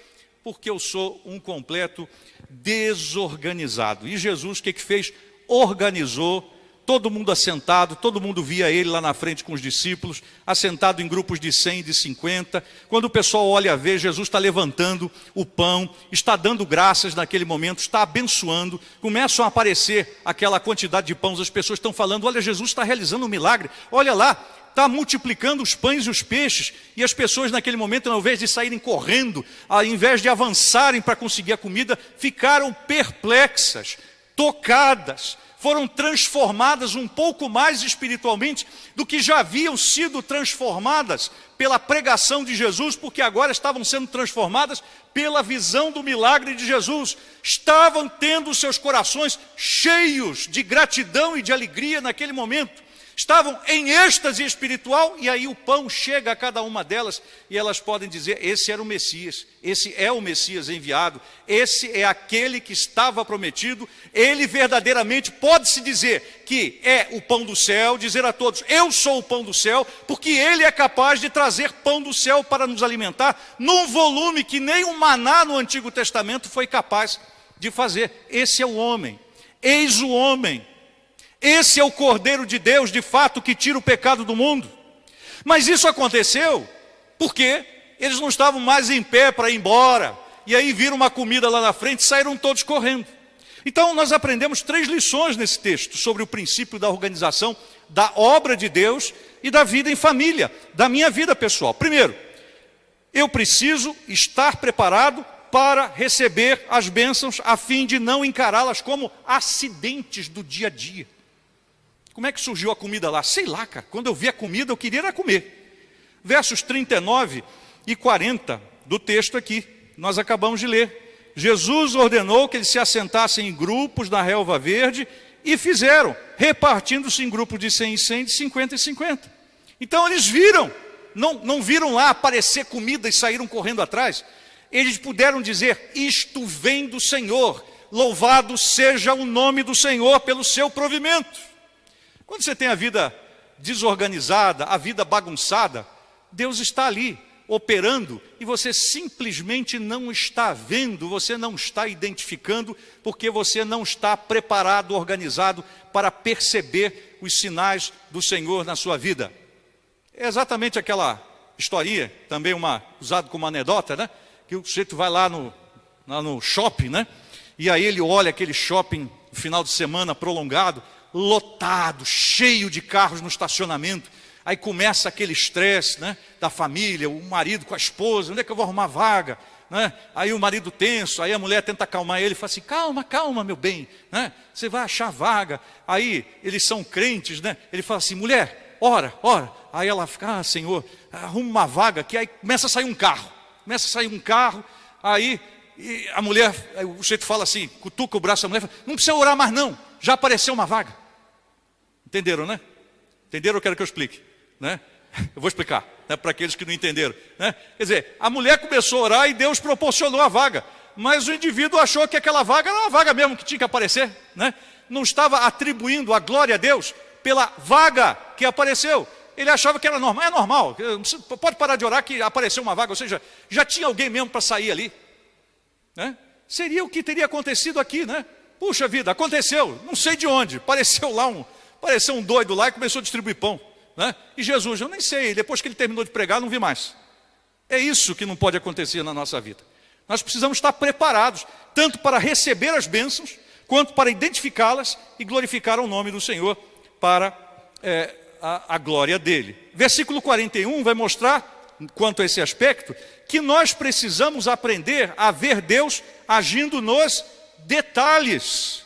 Porque eu sou um completo desorganizado. E Jesus, o que fez? Organizou. Todo mundo assentado, todo mundo via ele lá na frente com os discípulos, assentado em grupos de 100 e de 50. Quando o pessoal olha a ver, Jesus está levantando o pão, está dando graças naquele momento, está abençoando. Começam a aparecer aquela quantidade de pães, as pessoas estão falando: olha, Jesus está realizando um milagre, olha lá, está multiplicando os pães e os peixes. E as pessoas naquele momento, ao invés de saírem correndo, ao invés de avançarem para conseguir a comida, ficaram perplexas, tocadas. Foram transformadas um pouco mais espiritualmente do que já haviam sido transformadas pela pregação de Jesus, porque agora estavam sendo transformadas pela visão do milagre de Jesus. Estavam tendo seus corações cheios de gratidão e de alegria naquele momento. Estavam em êxtase espiritual, e aí o pão chega a cada uma delas, e elas podem dizer: esse era o Messias, esse é o Messias enviado, esse é aquele que estava prometido. Ele verdadeiramente pode-se dizer que é o pão do céu, dizer a todos: eu sou o pão do céu, porque ele é capaz de trazer pão do céu para nos alimentar, num volume que nem o maná no Antigo Testamento foi capaz de fazer. Esse é o homem, eis o homem. Esse é o Cordeiro de Deus, de fato, que tira o pecado do mundo. Mas isso aconteceu porque eles não estavam mais em pé para ir embora. E aí viram uma comida lá na frente e saíram todos correndo. Então nós aprendemos 3 lições nesse texto sobre o princípio da organização, da obra de Deus e da vida em família, da minha vida pessoal. Primeiro, eu preciso estar preparado para receber as bênçãos, a fim de não encará-las como acidentes do dia a dia. Como é que surgiu a comida lá? Sei lá, cara. Quando eu vi a comida, eu queria era comer. Versos 39 e 40 do texto aqui, nós acabamos de ler. Jesus ordenou que eles se assentassem em grupos na relva verde, e fizeram, repartindo-se em grupos de 100 em 100, de 50 em 50. Então eles viram, não viram lá aparecer comida e saíram correndo atrás. Eles puderam dizer: isto vem do Senhor, louvado seja o nome do Senhor pelo seu provimento. Quando você tem a vida desorganizada, a vida bagunçada, Deus está ali, operando, e você simplesmente não está vendo, você não está identificando, porque você não está preparado, organizado para perceber os sinais do Senhor na sua vida. É exatamente aquela historinha, também usado como anedota, né? Que o sujeito vai lá no shopping, né? E aí ele olha aquele shopping no final de semana prolongado, lotado, cheio de carros no estacionamento. Aí começa aquele estresse, né, da família, o marido com a esposa, onde é que eu vou arrumar vaga? Né? Aí o marido tenso, aí a mulher tenta acalmar ele, fala assim, calma, calma meu bem, né? Você vai achar vaga. Aí eles são crentes, né? Ele fala assim, mulher, ora. Aí ela fica, Senhor, arruma uma vaga aqui. Aí começa a sair um carro, aí a mulher, aí o sujeito fala assim, cutuca o braço da mulher, fala, não precisa orar mais não, já apareceu uma vaga. Entenderam, né? Entenderam? Eu quero que eu explique, né? Eu vou explicar, né, para aqueles que não entenderam, né? Quer dizer, a mulher começou a orar e Deus proporcionou a vaga, mas o indivíduo achou que aquela vaga era uma vaga mesmo que tinha que aparecer, né? Não estava atribuindo a glória a Deus pela vaga que apareceu. Ele achava que era normal. É normal, pode parar de orar que apareceu uma vaga, ou seja, já tinha alguém mesmo para sair ali, né? Seria o que teria acontecido aqui, né? Puxa vida, aconteceu, não sei de onde, apareceu um doido lá e começou a distribuir pão, né? E Jesus, eu nem sei, depois que ele terminou de pregar, não vi mais. É isso que não pode acontecer na nossa vida. Nós precisamos estar preparados, tanto para receber as bênçãos, quanto para identificá-las e glorificar o nome do Senhor para a glória dele. Versículo 41 vai mostrar, quanto a esse aspecto, que nós precisamos aprender a ver Deus agindo nos detalhes.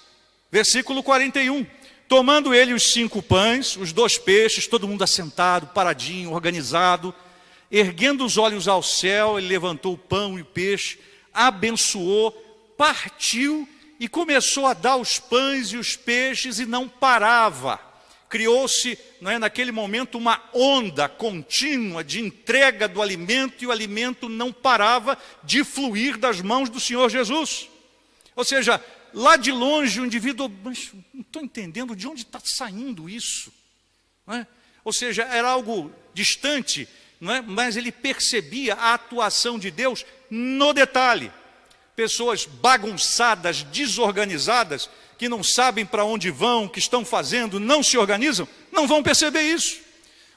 Versículo 41. Tomando ele os 5 pães, os 2 peixes, todo mundo assentado, paradinho, organizado, erguendo os olhos ao céu, ele levantou o pão e o peixe, abençoou, partiu e começou a dar os pães e os peixes e não parava. Criou-se, naquele momento, uma onda contínua de entrega do alimento, e o alimento não parava de fluir das mãos do Senhor Jesus. Ou seja, lá de longe o indivíduo, mas não estou entendendo de onde está saindo isso, não é? Ou seja, era algo distante, não é? Mas ele percebia a atuação de Deus no detalhe. Pessoas bagunçadas, desorganizadas, que não sabem para onde vão, o que estão fazendo, não se organizam, não vão perceber isso.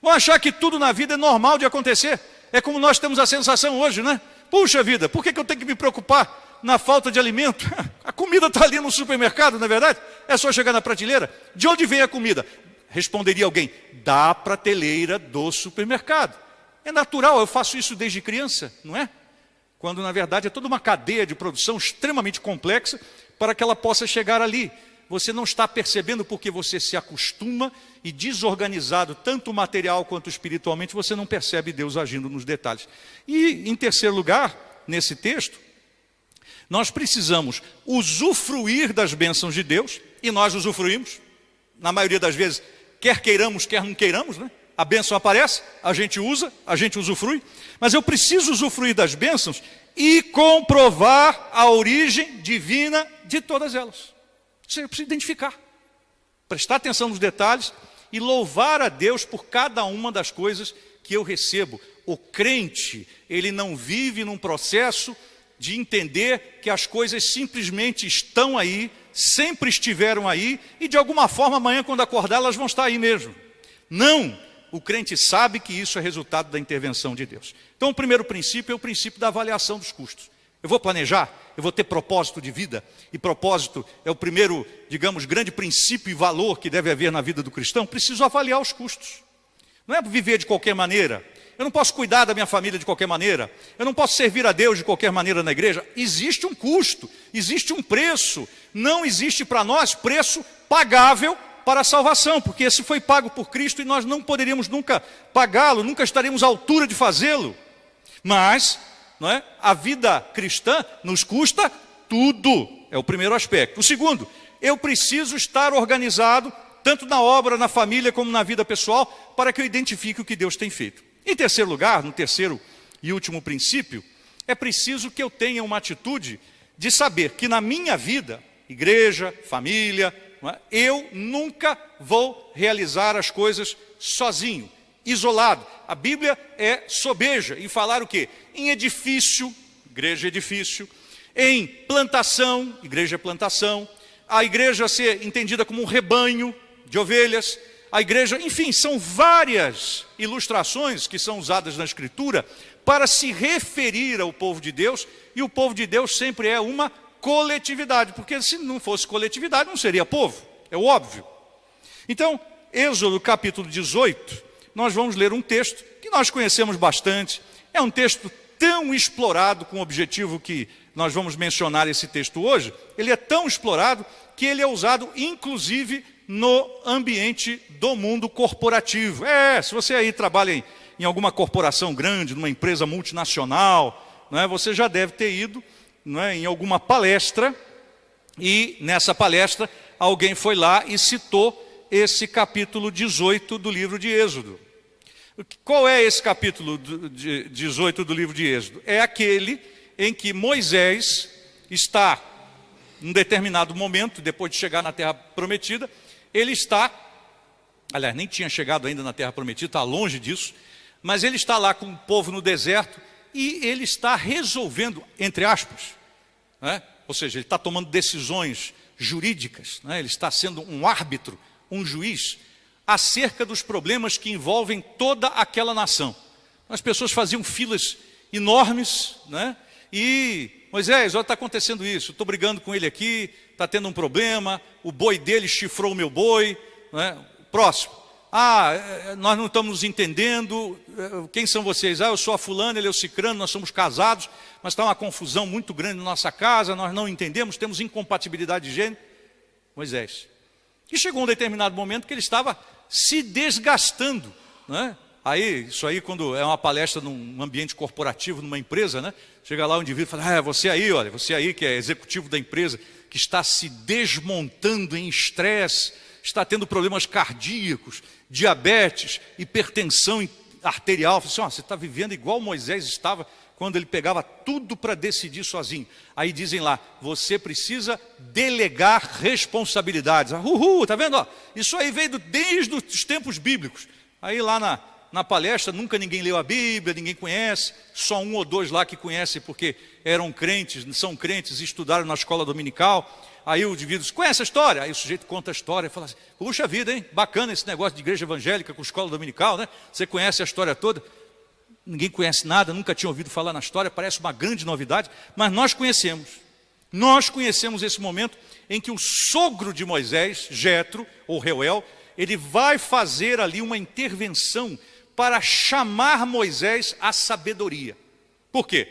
Vão achar que tudo na vida é normal de acontecer. É como nós temos a sensação hoje, né? Puxa vida, por que eu tenho que me preocupar na falta de alimento? A comida está ali no supermercado, não é verdade? É só chegar na prateleira. De onde vem a comida? Responderia alguém, da prateleira do supermercado. É natural, eu faço isso desde criança, não é? Quando na verdade é toda uma cadeia de produção extremamente complexa para que ela possa chegar ali. Você não está percebendo porque você se acostuma e desorganizado, tanto material quanto espiritualmente, você não percebe Deus agindo nos detalhes. E em terceiro lugar, nesse texto, nós precisamos usufruir das bênçãos de Deus, e nós usufruímos, na maioria das vezes, quer queiramos, quer não queiramos, né? A bênção aparece, a gente usa, a gente usufrui, mas eu preciso usufruir das bênçãos e comprovar a origem divina de todas elas. Você precisa identificar, prestar atenção nos detalhes e louvar a Deus por cada uma das coisas que eu recebo. O crente, ele não vive num processo de entender que as coisas simplesmente estão aí, sempre estiveram aí, e de alguma forma amanhã quando acordar elas vão estar aí mesmo. Não! O crente sabe que isso é resultado da intervenção de Deus. Então o primeiro princípio é o princípio da avaliação dos custos. Eu vou planejar, eu vou ter propósito de vida, e propósito é o primeiro, digamos, grande princípio e valor que deve haver na vida do cristão. Preciso avaliar os custos. Não é viver de qualquer maneira. Eu não posso cuidar da minha família de qualquer maneira. Eu não posso servir a Deus de qualquer maneira na igreja. Existe um custo, existe um preço. Não existe para nós preço pagável para a salvação, porque esse foi pago por Cristo e nós não poderíamos nunca pagá-lo, nunca estaremos à altura de fazê-lo. Mas, não é? A vida cristã nos custa tudo, é o primeiro aspecto. O segundo, eu preciso estar organizado, tanto na obra, na família, como na vida pessoal, para que eu identifique o que Deus tem feito. Em terceiro lugar, no terceiro e último princípio, é preciso que eu tenha uma atitude de saber que na minha vida, igreja, família, eu nunca vou realizar as coisas sozinho. isolado. A Bíblia é sobeja em falar o quê? Em edifício, igreja é edifício, em plantação, igreja é plantação, a igreja ser entendida como um rebanho de ovelhas, a igreja, enfim, são várias ilustrações que são usadas na Escritura para se referir ao povo de Deus, e o povo de Deus sempre é uma coletividade, porque se não fosse coletividade não seria povo, é óbvio. Então, Êxodo capítulo 18, nós vamos ler um texto que nós conhecemos bastante, é um texto tão explorado, com o objetivo que nós vamos mencionar esse texto hoje, ele é tão explorado que ele é usado inclusive no ambiente do mundo corporativo. Se você aí trabalha em alguma corporação grande, numa empresa multinacional, não é, você já deve ter ido, não é, em alguma palestra, e nessa palestra alguém foi lá e citou esse capítulo 18 do livro de Êxodo. Qual é esse capítulo 18 do livro de Êxodo? É aquele em que Moisés está, num determinado momento, depois de chegar na terra prometida, ele está, aliás, nem tinha chegado ainda na terra prometida, está longe disso, mas ele está lá com o povo no deserto e ele está resolvendo, entre aspas, né? Ou seja, ele está tomando decisões jurídicas, né? Ele está sendo um árbitro, um juiz, acerca dos problemas que envolvem toda aquela nação. As pessoas faziam filas enormes, né? E Moisés, olha, está acontecendo isso, estou brigando com ele aqui, está tendo um problema, o boi dele chifrou o meu boi, né? Próximo. Nós não estamos nos entendendo, quem são vocês? Eu sou a fulana, ele é o cicrano, nós somos casados, mas está uma confusão muito grande na nossa casa, nós não entendemos, temos incompatibilidade de gênero. Moisés. E chegou um determinado momento que ele estava se desgastando, né? Isso aí quando é uma palestra num ambiente corporativo, numa empresa, né? Chega lá o indivíduo e fala, você aí que é executivo da empresa, que está se desmontando em estresse, está tendo problemas cardíacos, diabetes, hipertensão arterial. Fala assim, você está vivendo igual Moisés estava quando ele pegava tudo para decidir sozinho. Aí dizem lá, você precisa delegar responsabilidades. Tá vendo? Isso aí veio desde os tempos bíblicos. Aí lá na palestra, nunca ninguém leu a Bíblia, ninguém conhece, só um ou dois lá que conhecem porque eram crentes, são crentes e estudaram na escola dominical. Aí o indivíduo diz, conhece a história? Aí o sujeito conta a história e fala assim, puxa vida, hein? Bacana esse negócio de igreja evangélica com escola dominical, né? Você conhece a história toda? Ninguém conhece nada, nunca tinha ouvido falar na história, parece uma grande novidade, mas nós conhecemos. Nós conhecemos esse momento em que o sogro de Moisés, Jetro, ou Reuel, ele vai fazer ali uma intervenção para chamar Moisés à sabedoria. Por quê?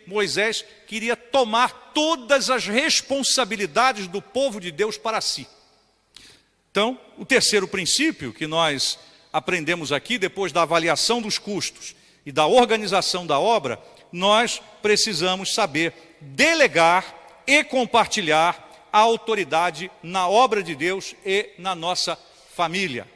Moisés, queria tomar todas as responsabilidades do povo de Deus para si. Então, o terceiro princípio que nós aprendemos aqui, depois da avaliação dos custos e da organização da obra, nós precisamos saber delegar e compartilhar a autoridade na obra de Deus e na nossa família.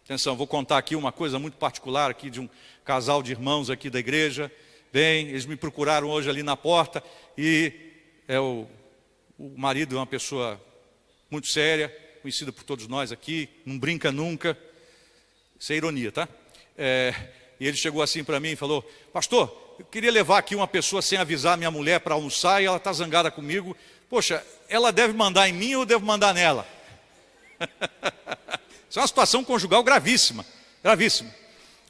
Atenção, vou contar aqui uma coisa muito particular aqui de um casal de irmãos aqui da igreja. Bem, eles me procuraram hoje ali na porta e o marido é uma pessoa muito séria, conhecida por todos nós aqui, não brinca nunca, isso é ironia, tá? E ele chegou assim para mim e falou, pastor, eu queria levar aqui uma pessoa sem avisar a minha mulher para almoçar e ela está zangada comigo, poxa, ela deve mandar em mim ou eu devo mandar nela? Isso é uma situação conjugal gravíssima, gravíssima.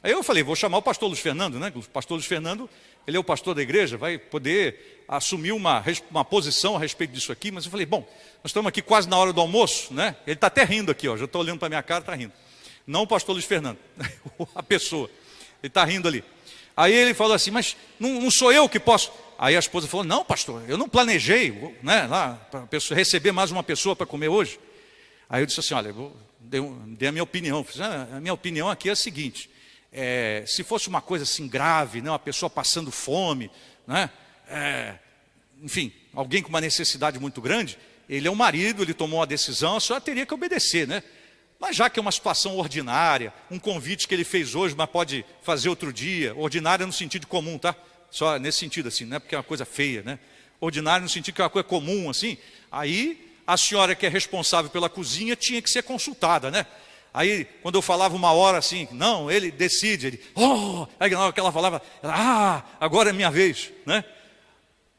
Aí eu falei, vou chamar o pastor Luiz Fernando, né? O pastor Luiz Fernando, ele é o pastor da igreja, vai poder assumir uma posição a respeito disso aqui. Mas eu falei, bom, nós estamos aqui quase na hora do almoço, né? Ele está até rindo aqui, já estou olhando para a minha cara, está rindo. Não o pastor Luiz Fernando, a pessoa, ele está rindo ali. Aí ele falou assim, mas não sou eu que posso. Aí a esposa falou, não pastor, eu não planejei, né, lá, para receber mais uma pessoa para comer hoje. Aí eu disse assim, olha, dei a minha opinião. A minha opinião aqui é a seguinte, se fosse uma coisa assim grave, né, uma pessoa passando fome, né, enfim, alguém com uma necessidade muito grande, ele é o marido, ele tomou a decisão, a senhora teria que obedecer, né? Mas já que é uma situação ordinária, um convite que ele fez hoje, mas pode fazer outro dia, ordinária no sentido comum, tá? Só nesse sentido assim, não é porque é uma coisa feia, né? Ordinária no sentido que é uma coisa comum, assim, aí a senhora que é responsável pela cozinha tinha que ser consultada, né? Aí, quando eu falava uma hora assim, não, ele decide, ele, aí na hora que ela falava, agora é minha vez, né?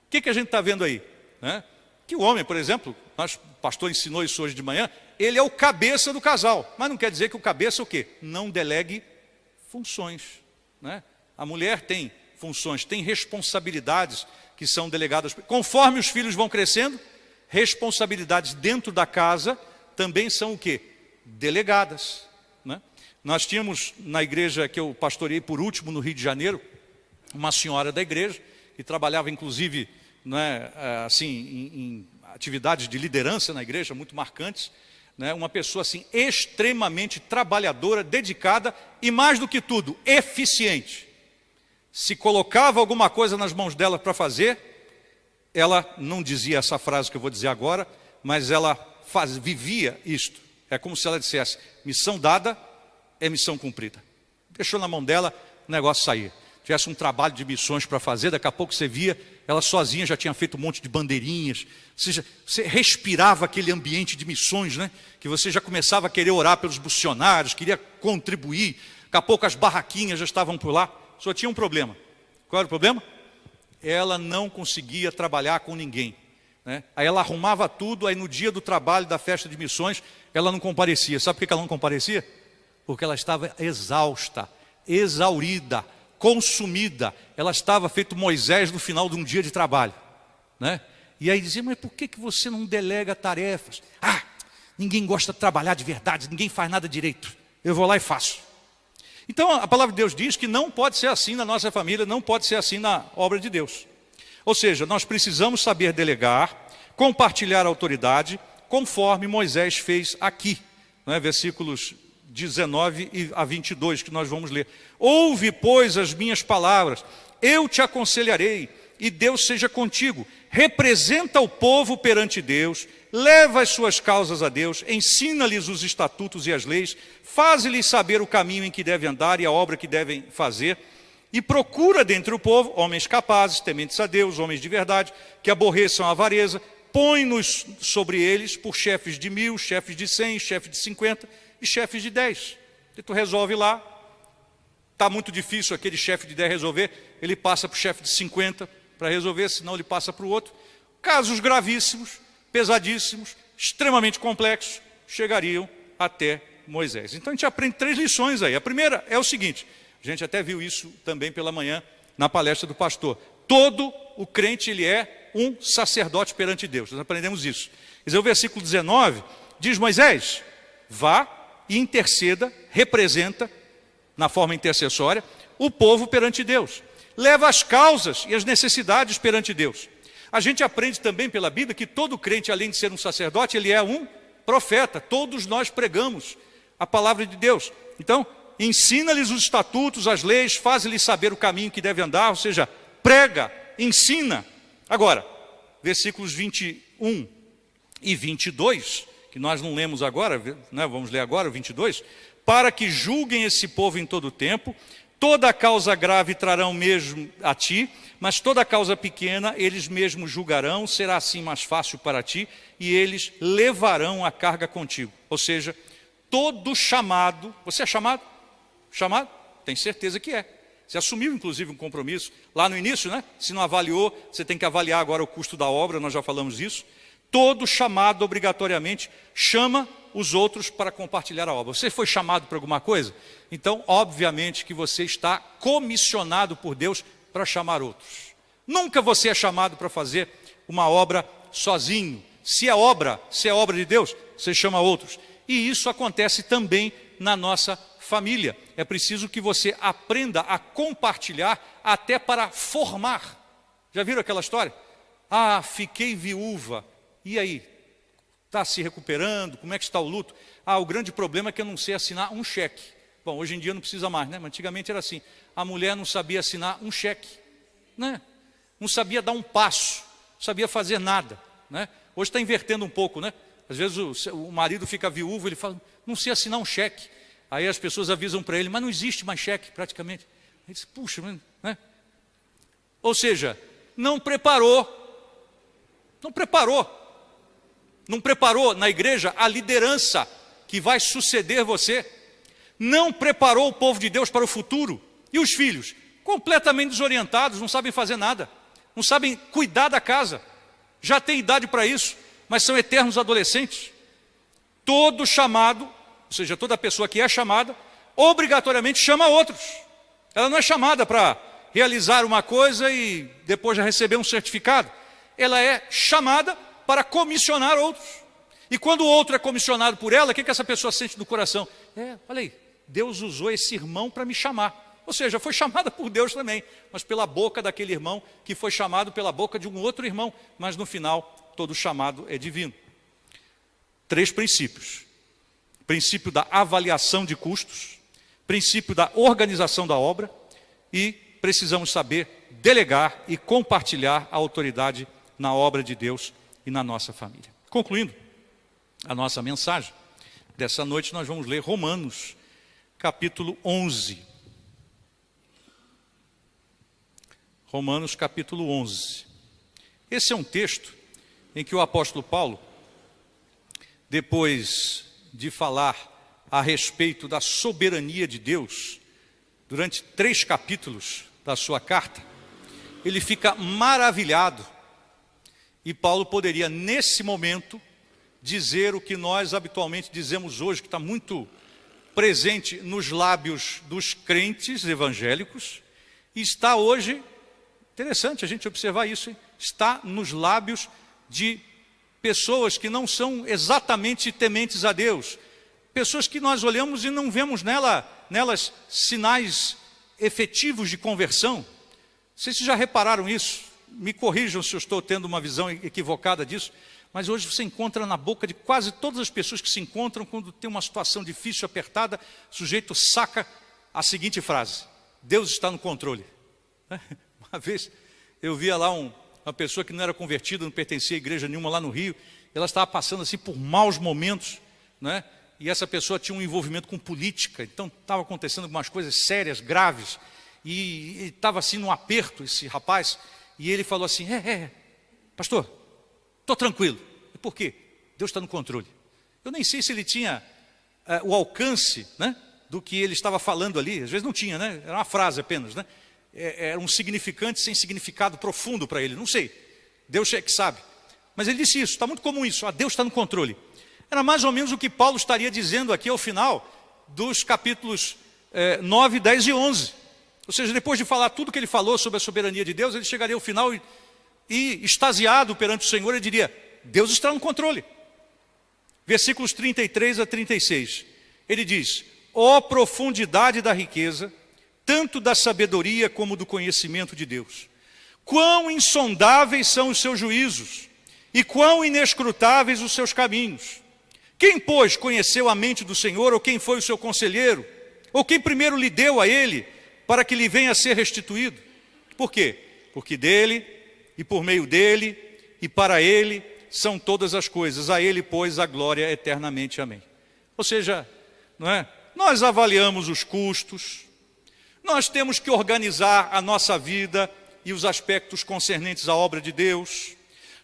O que a gente está vendo aí? Né? Que o homem, por exemplo, o pastor ensinou isso hoje de manhã, ele é o cabeça do casal, mas não quer dizer que o cabeça o quê? Não delegue funções, né? A mulher tem funções, tem responsabilidades que são delegadas. Conforme os filhos vão crescendo, responsabilidades dentro da casa também são o quê? Delegadas, né? Nós tínhamos na igreja que eu pastoreei por último no Rio de Janeiro, uma senhora da igreja, que trabalhava inclusive, né, assim, em atividades de liderança na igreja, muito marcantes, né? Uma pessoa assim, extremamente trabalhadora, dedicada e mais do que tudo, eficiente. Se colocava alguma coisa nas mãos dela para fazer, ela não dizia essa frase que eu vou dizer agora, mas ela vivia isto. É como se ela dissesse, missão dada é missão cumprida. Deixou na mão dela, o negócio saía. Tivesse um trabalho de missões para fazer, daqui a pouco você via, ela sozinha já tinha feito um monte de bandeirinhas. Ou seja, você respirava aquele ambiente de missões, né? Que você já começava a querer orar pelos missionários, queria contribuir. Daqui a pouco as barraquinhas já estavam por lá. Só tinha um problema. Qual era o problema? Ela não conseguia trabalhar com ninguém, né? Aí ela arrumava tudo, aí no dia do trabalho, da festa de missões, ela não comparecia. Sabe por que ela não comparecia? Porque ela estava exausta, exaurida, consumida. Ela estava feito Moisés no final de um dia de trabalho, né? E aí dizia, mas por que você não delega tarefas? Ninguém gosta de trabalhar de verdade, ninguém faz nada direito. Eu vou lá e faço. Então a palavra de Deus diz que não pode ser assim na nossa família, não pode ser assim na obra de Deus. Ou seja, nós precisamos saber delegar, compartilhar a autoridade, conforme Moisés fez aqui, né? Versículos 19 a 22, que nós vamos ler. Ouve, pois, as minhas palavras, eu te aconselharei, e Deus seja contigo. Representa o povo perante Deus, leva as suas causas a Deus, ensina-lhes os estatutos e as leis, faze-lhes saber o caminho em que devem andar e a obra que devem fazer, e procura dentre o povo homens capazes, tementes a Deus, homens de verdade, que aborreçam a avareza, põe-nos sobre eles por chefes de 1000, chefes de 100, chefes de 50 e chefes de 10. E tu resolve lá, está muito difícil aquele chefe de 10 resolver, ele passa para o chefe de 50 para resolver, senão ele passa para o outro. Casos gravíssimos, pesadíssimos, extremamente complexos, chegariam até Moisés. Então a gente aprende 3 lições aí. A primeira é o seguinte, a gente até viu isso também pela manhã na palestra do pastor. Todo o crente, ele é um sacerdote perante Deus. Nós aprendemos isso. Quer dizer, o versículo 19 diz, Moisés, vá e interceda, representa, na forma intercessória, o povo perante Deus. Leva as causas e as necessidades perante Deus. A gente aprende também pela Bíblia que todo crente, além de ser um sacerdote, ele é um profeta. Todos nós pregamos a palavra de Deus. Então, ensina-lhes os estatutos, as leis, faz-lhes saber o caminho que deve andar, ou seja, prega, ensina. Agora, versículos 21 e 22, que nós não lemos agora, né? Vamos ler agora o 22, para que julguem esse povo em todo o tempo, toda a causa grave trarão mesmo a ti, mas toda a causa pequena eles mesmos julgarão, será assim mais fácil para ti, e eles levarão a carga contigo. Ou seja, todo chamado, você é chamado? Chamado? Tem certeza que é. Você assumiu inclusive um compromisso, lá no início, né? Se não avaliou, você tem que avaliar agora o custo da obra, nós já falamos disso. Todo chamado obrigatoriamente chama os outros para compartilhar a obra. Você foi chamado para alguma coisa? Então, obviamente que você está comissionado por Deus para chamar outros. Nunca você é chamado para fazer uma obra sozinho. Se é obra de Deus, você chama outros. E isso acontece também na nossa família. É preciso que você aprenda a compartilhar até para formar. Já viram aquela história? Fiquei viúva. E aí? Está se recuperando? Como é que está o luto? O grande problema é que eu não sei assinar um cheque. Bom, hoje em dia não precisa mais, né? Mas antigamente era assim. A mulher não sabia assinar um cheque, né? Não sabia dar um passo, não sabia fazer nada, né? Hoje está invertendo um pouco, né? Às vezes o marido fica viúvo, ele fala, não sei assinar um cheque. Aí as pessoas avisam para ele, mas não existe mais cheque praticamente. Ele diz, puxa, né? Ou seja, não preparou na igreja a liderança que vai suceder você, não preparou o povo de Deus para o futuro. E os filhos, completamente desorientados, não sabem fazer nada, não sabem cuidar da casa, já têm idade para isso, mas são eternos adolescentes. Todo chamado, ou seja, toda pessoa que é chamada, obrigatoriamente chama outros. Ela não é chamada para realizar uma coisa e depois já receber um certificado. Ela é chamada para comissionar outros. E quando o outro é comissionado por ela, o que essa pessoa sente no coração? Olha aí, Deus usou esse irmão para me chamar. Ou seja, foi chamada por Deus também, mas pela boca daquele irmão que foi chamado pela boca de um outro irmão. Mas no final, todo chamado é divino. 3 princípios. Princípio da avaliação de custos, princípio da organização da obra e precisamos saber delegar e compartilhar a autoridade na obra de Deus e na nossa família. Concluindo a nossa mensagem, dessa noite nós vamos ler Romanos, capítulo 11. Romanos, capítulo 11. Esse é um texto em que o apóstolo Paulo, depois de falar a respeito da soberania de Deus, durante 3 capítulos da sua carta, ele fica maravilhado. E Paulo poderia, nesse momento, dizer o que nós habitualmente dizemos hoje, que está muito presente nos lábios dos crentes evangélicos, e está hoje, interessante a gente observar isso, hein? Está nos lábios de pessoas que não são exatamente tementes a Deus, pessoas que nós olhamos e não vemos nelas sinais efetivos de conversão. Vocês já repararam isso? Me corrijam se eu estou tendo uma visão equivocada disso, mas hoje você encontra na boca de quase todas as pessoas que se encontram, quando tem uma situação difícil, apertada, o sujeito saca a seguinte frase: Deus está no controle. Uma vez eu via lá uma pessoa que não era convertida, não pertencia a igreja nenhuma lá no Rio, ela estava passando assim por maus momentos, né? E essa pessoa tinha um envolvimento com política, então estava acontecendo algumas coisas sérias, graves, e estava assim num aperto esse rapaz, e ele falou assim: pastor, estou tranquilo. E por quê? Deus está no controle. Eu nem sei se ele tinha o alcance, né, do que ele estava falando ali, às vezes não tinha, né? Era uma frase apenas, né? Era um significante sem significado profundo para ele, não sei, Deus é que sabe, mas ele disse isso, está muito comum isso, Deus está no controle. Era mais ou menos o que Paulo estaria dizendo aqui ao final dos capítulos 9, 10 e 11, ou seja, depois de falar tudo que ele falou sobre a soberania de Deus, ele chegaria ao final e extasiado perante o Senhor, ele diria: Deus está no controle. Versículos 33 a 36, ele diz: ó profundidade da riqueza, tanto da sabedoria como do conhecimento de Deus. Quão insondáveis são os seus juízos, e quão inescrutáveis os seus caminhos. Quem, pois, conheceu a mente do Senhor, ou quem foi o seu conselheiro, ou quem primeiro lhe deu a ele, para que lhe venha a ser restituído? Por quê? Porque dele, e por meio dele, e para ele, são todas as coisas. A ele, pois, a glória eternamente. Amém. Ou seja, não é? Nós avaliamos os custos, nós temos que organizar a nossa vida e os aspectos concernentes à obra de Deus.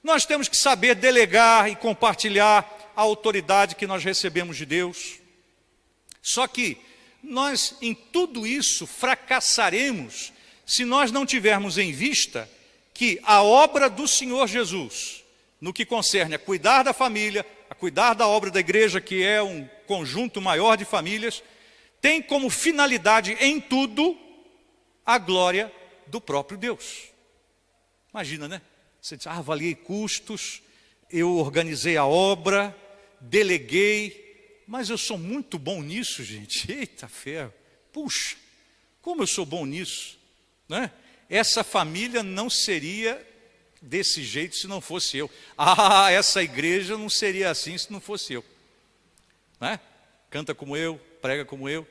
Nós temos que saber delegar e compartilhar a autoridade que nós recebemos de Deus. Só que nós em tudo isso fracassaremos se nós não tivermos em vista que a obra do Senhor Jesus, no que concerne a cuidar da família, a cuidar da obra da igreja, que é um conjunto maior de famílias, tem como finalidade em tudo a glória do próprio Deus. Imagina, né? Você diz: avaliei custos, eu organizei a obra, deleguei, mas eu sou muito bom nisso, gente. Eita ferro, puxa, como eu sou bom nisso, né? Essa família não seria desse jeito se não fosse eu. Essa igreja não seria assim se não fosse eu, né? Canta como eu, prega como eu.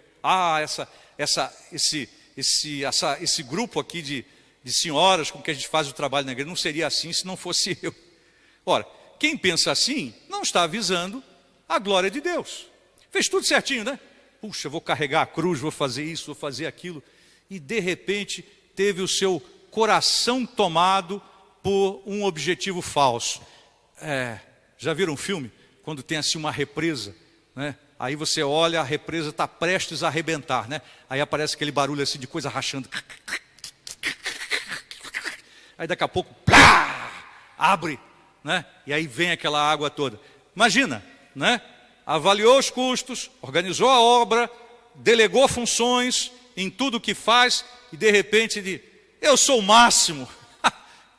Esse grupo aqui de senhoras com que a gente faz o trabalho na igreja não seria assim se não fosse eu. Ora, quem pensa assim não está avisando a glória de Deus. Fez tudo certinho, né? Puxa, vou carregar a cruz, vou fazer isso, vou fazer aquilo. E de repente teve o seu coração tomado por um objetivo falso. Já viram um filme? Quando tem assim uma represa, né? Aí você olha, a represa está prestes a arrebentar, né? Aí aparece aquele barulho assim de coisa rachando. Aí daqui a pouco, plá, abre, né? E aí vem aquela água toda. Imagina, né? Avaliou os custos, organizou a obra, delegou funções em tudo que faz e de repente diz, eu sou o máximo.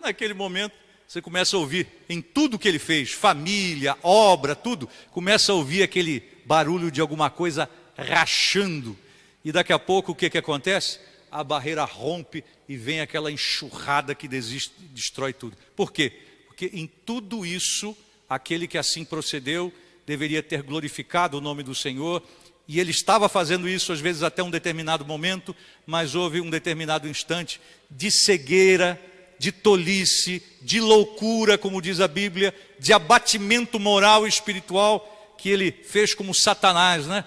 Naquele momento você começa a ouvir em tudo que ele fez, família, obra, tudo, começa a ouvir aquele barulho de alguma coisa rachando. E daqui a pouco o que acontece? A barreira rompe e vem aquela enxurrada que destrói tudo. Por quê? Porque em tudo isso, aquele que assim procedeu deveria ter glorificado o nome do Senhor, e ele estava fazendo isso às vezes até um determinado momento, mas houve um determinado instante de cegueira, de tolice, de loucura, como diz a Bíblia, de abatimento moral e espiritual, que ele fez como Satanás, né?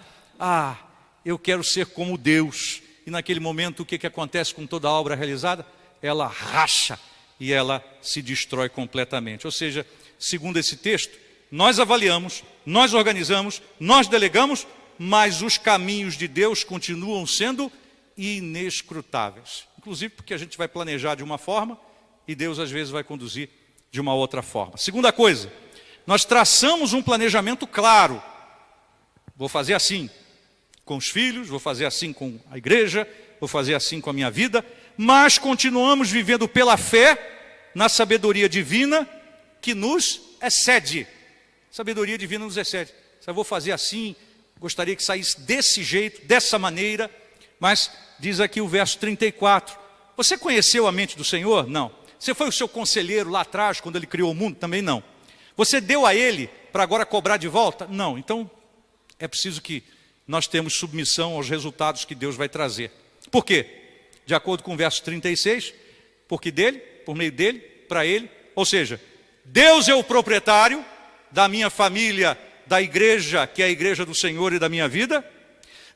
Eu quero ser como Deus. E naquele momento o que acontece com toda a obra realizada? Ela racha e ela se destrói completamente. Ou seja, segundo esse texto, nós avaliamos, nós organizamos, nós delegamos, mas os caminhos de Deus continuam sendo inescrutáveis. Inclusive porque a gente vai planejar de uma forma e Deus às vezes vai conduzir de uma outra forma. Segunda coisa, nós traçamos um planejamento claro. Vou fazer assim com os filhos, vou fazer assim com a igreja, vou fazer assim com a minha vida, mas continuamos vivendo pela fé na sabedoria divina que nos excede. Sabedoria divina nos excede. Eu vou fazer assim, gostaria que saísse desse jeito, dessa maneira, mas diz aqui o verso 34, você conheceu a mente do Senhor? Não. Você foi o seu conselheiro lá atrás, quando ele criou o mundo? Também não. Você deu a ele para agora cobrar de volta? Não. Então, é preciso que nós temos submissão aos resultados que Deus vai trazer. Por quê? De acordo com o verso 36, porque dele, por meio dele, para ele, ou seja, Deus é o proprietário da minha família, da igreja, que é a igreja do Senhor e da minha vida.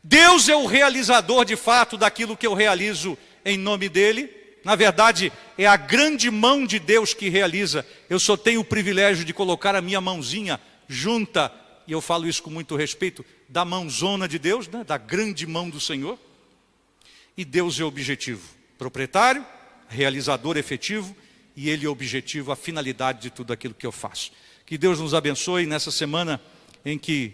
Deus é o realizador de fato daquilo que eu realizo em nome dele. Na verdade, é a grande mão de Deus que realiza. Eu só tenho o privilégio de colocar a minha mãozinha junta, e eu falo isso com muito respeito, da mãozona de Deus, né? Da grande mão do Senhor. E Deus é o objetivo, proprietário, realizador efetivo, e Ele é o objetivo, a finalidade de tudo aquilo que eu faço. Que Deus nos abençoe nessa semana em que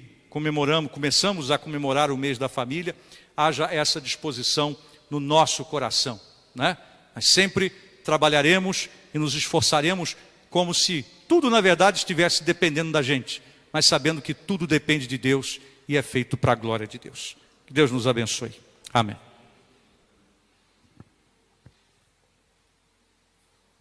começamos a comemorar o mês da família, haja essa disposição no nosso coração, né? Mas sempre trabalharemos e nos esforçaremos como se tudo na verdade estivesse dependendo da gente, mas sabendo que tudo depende de Deus e é feito para a glória de Deus. Que Deus nos abençoe. Amém.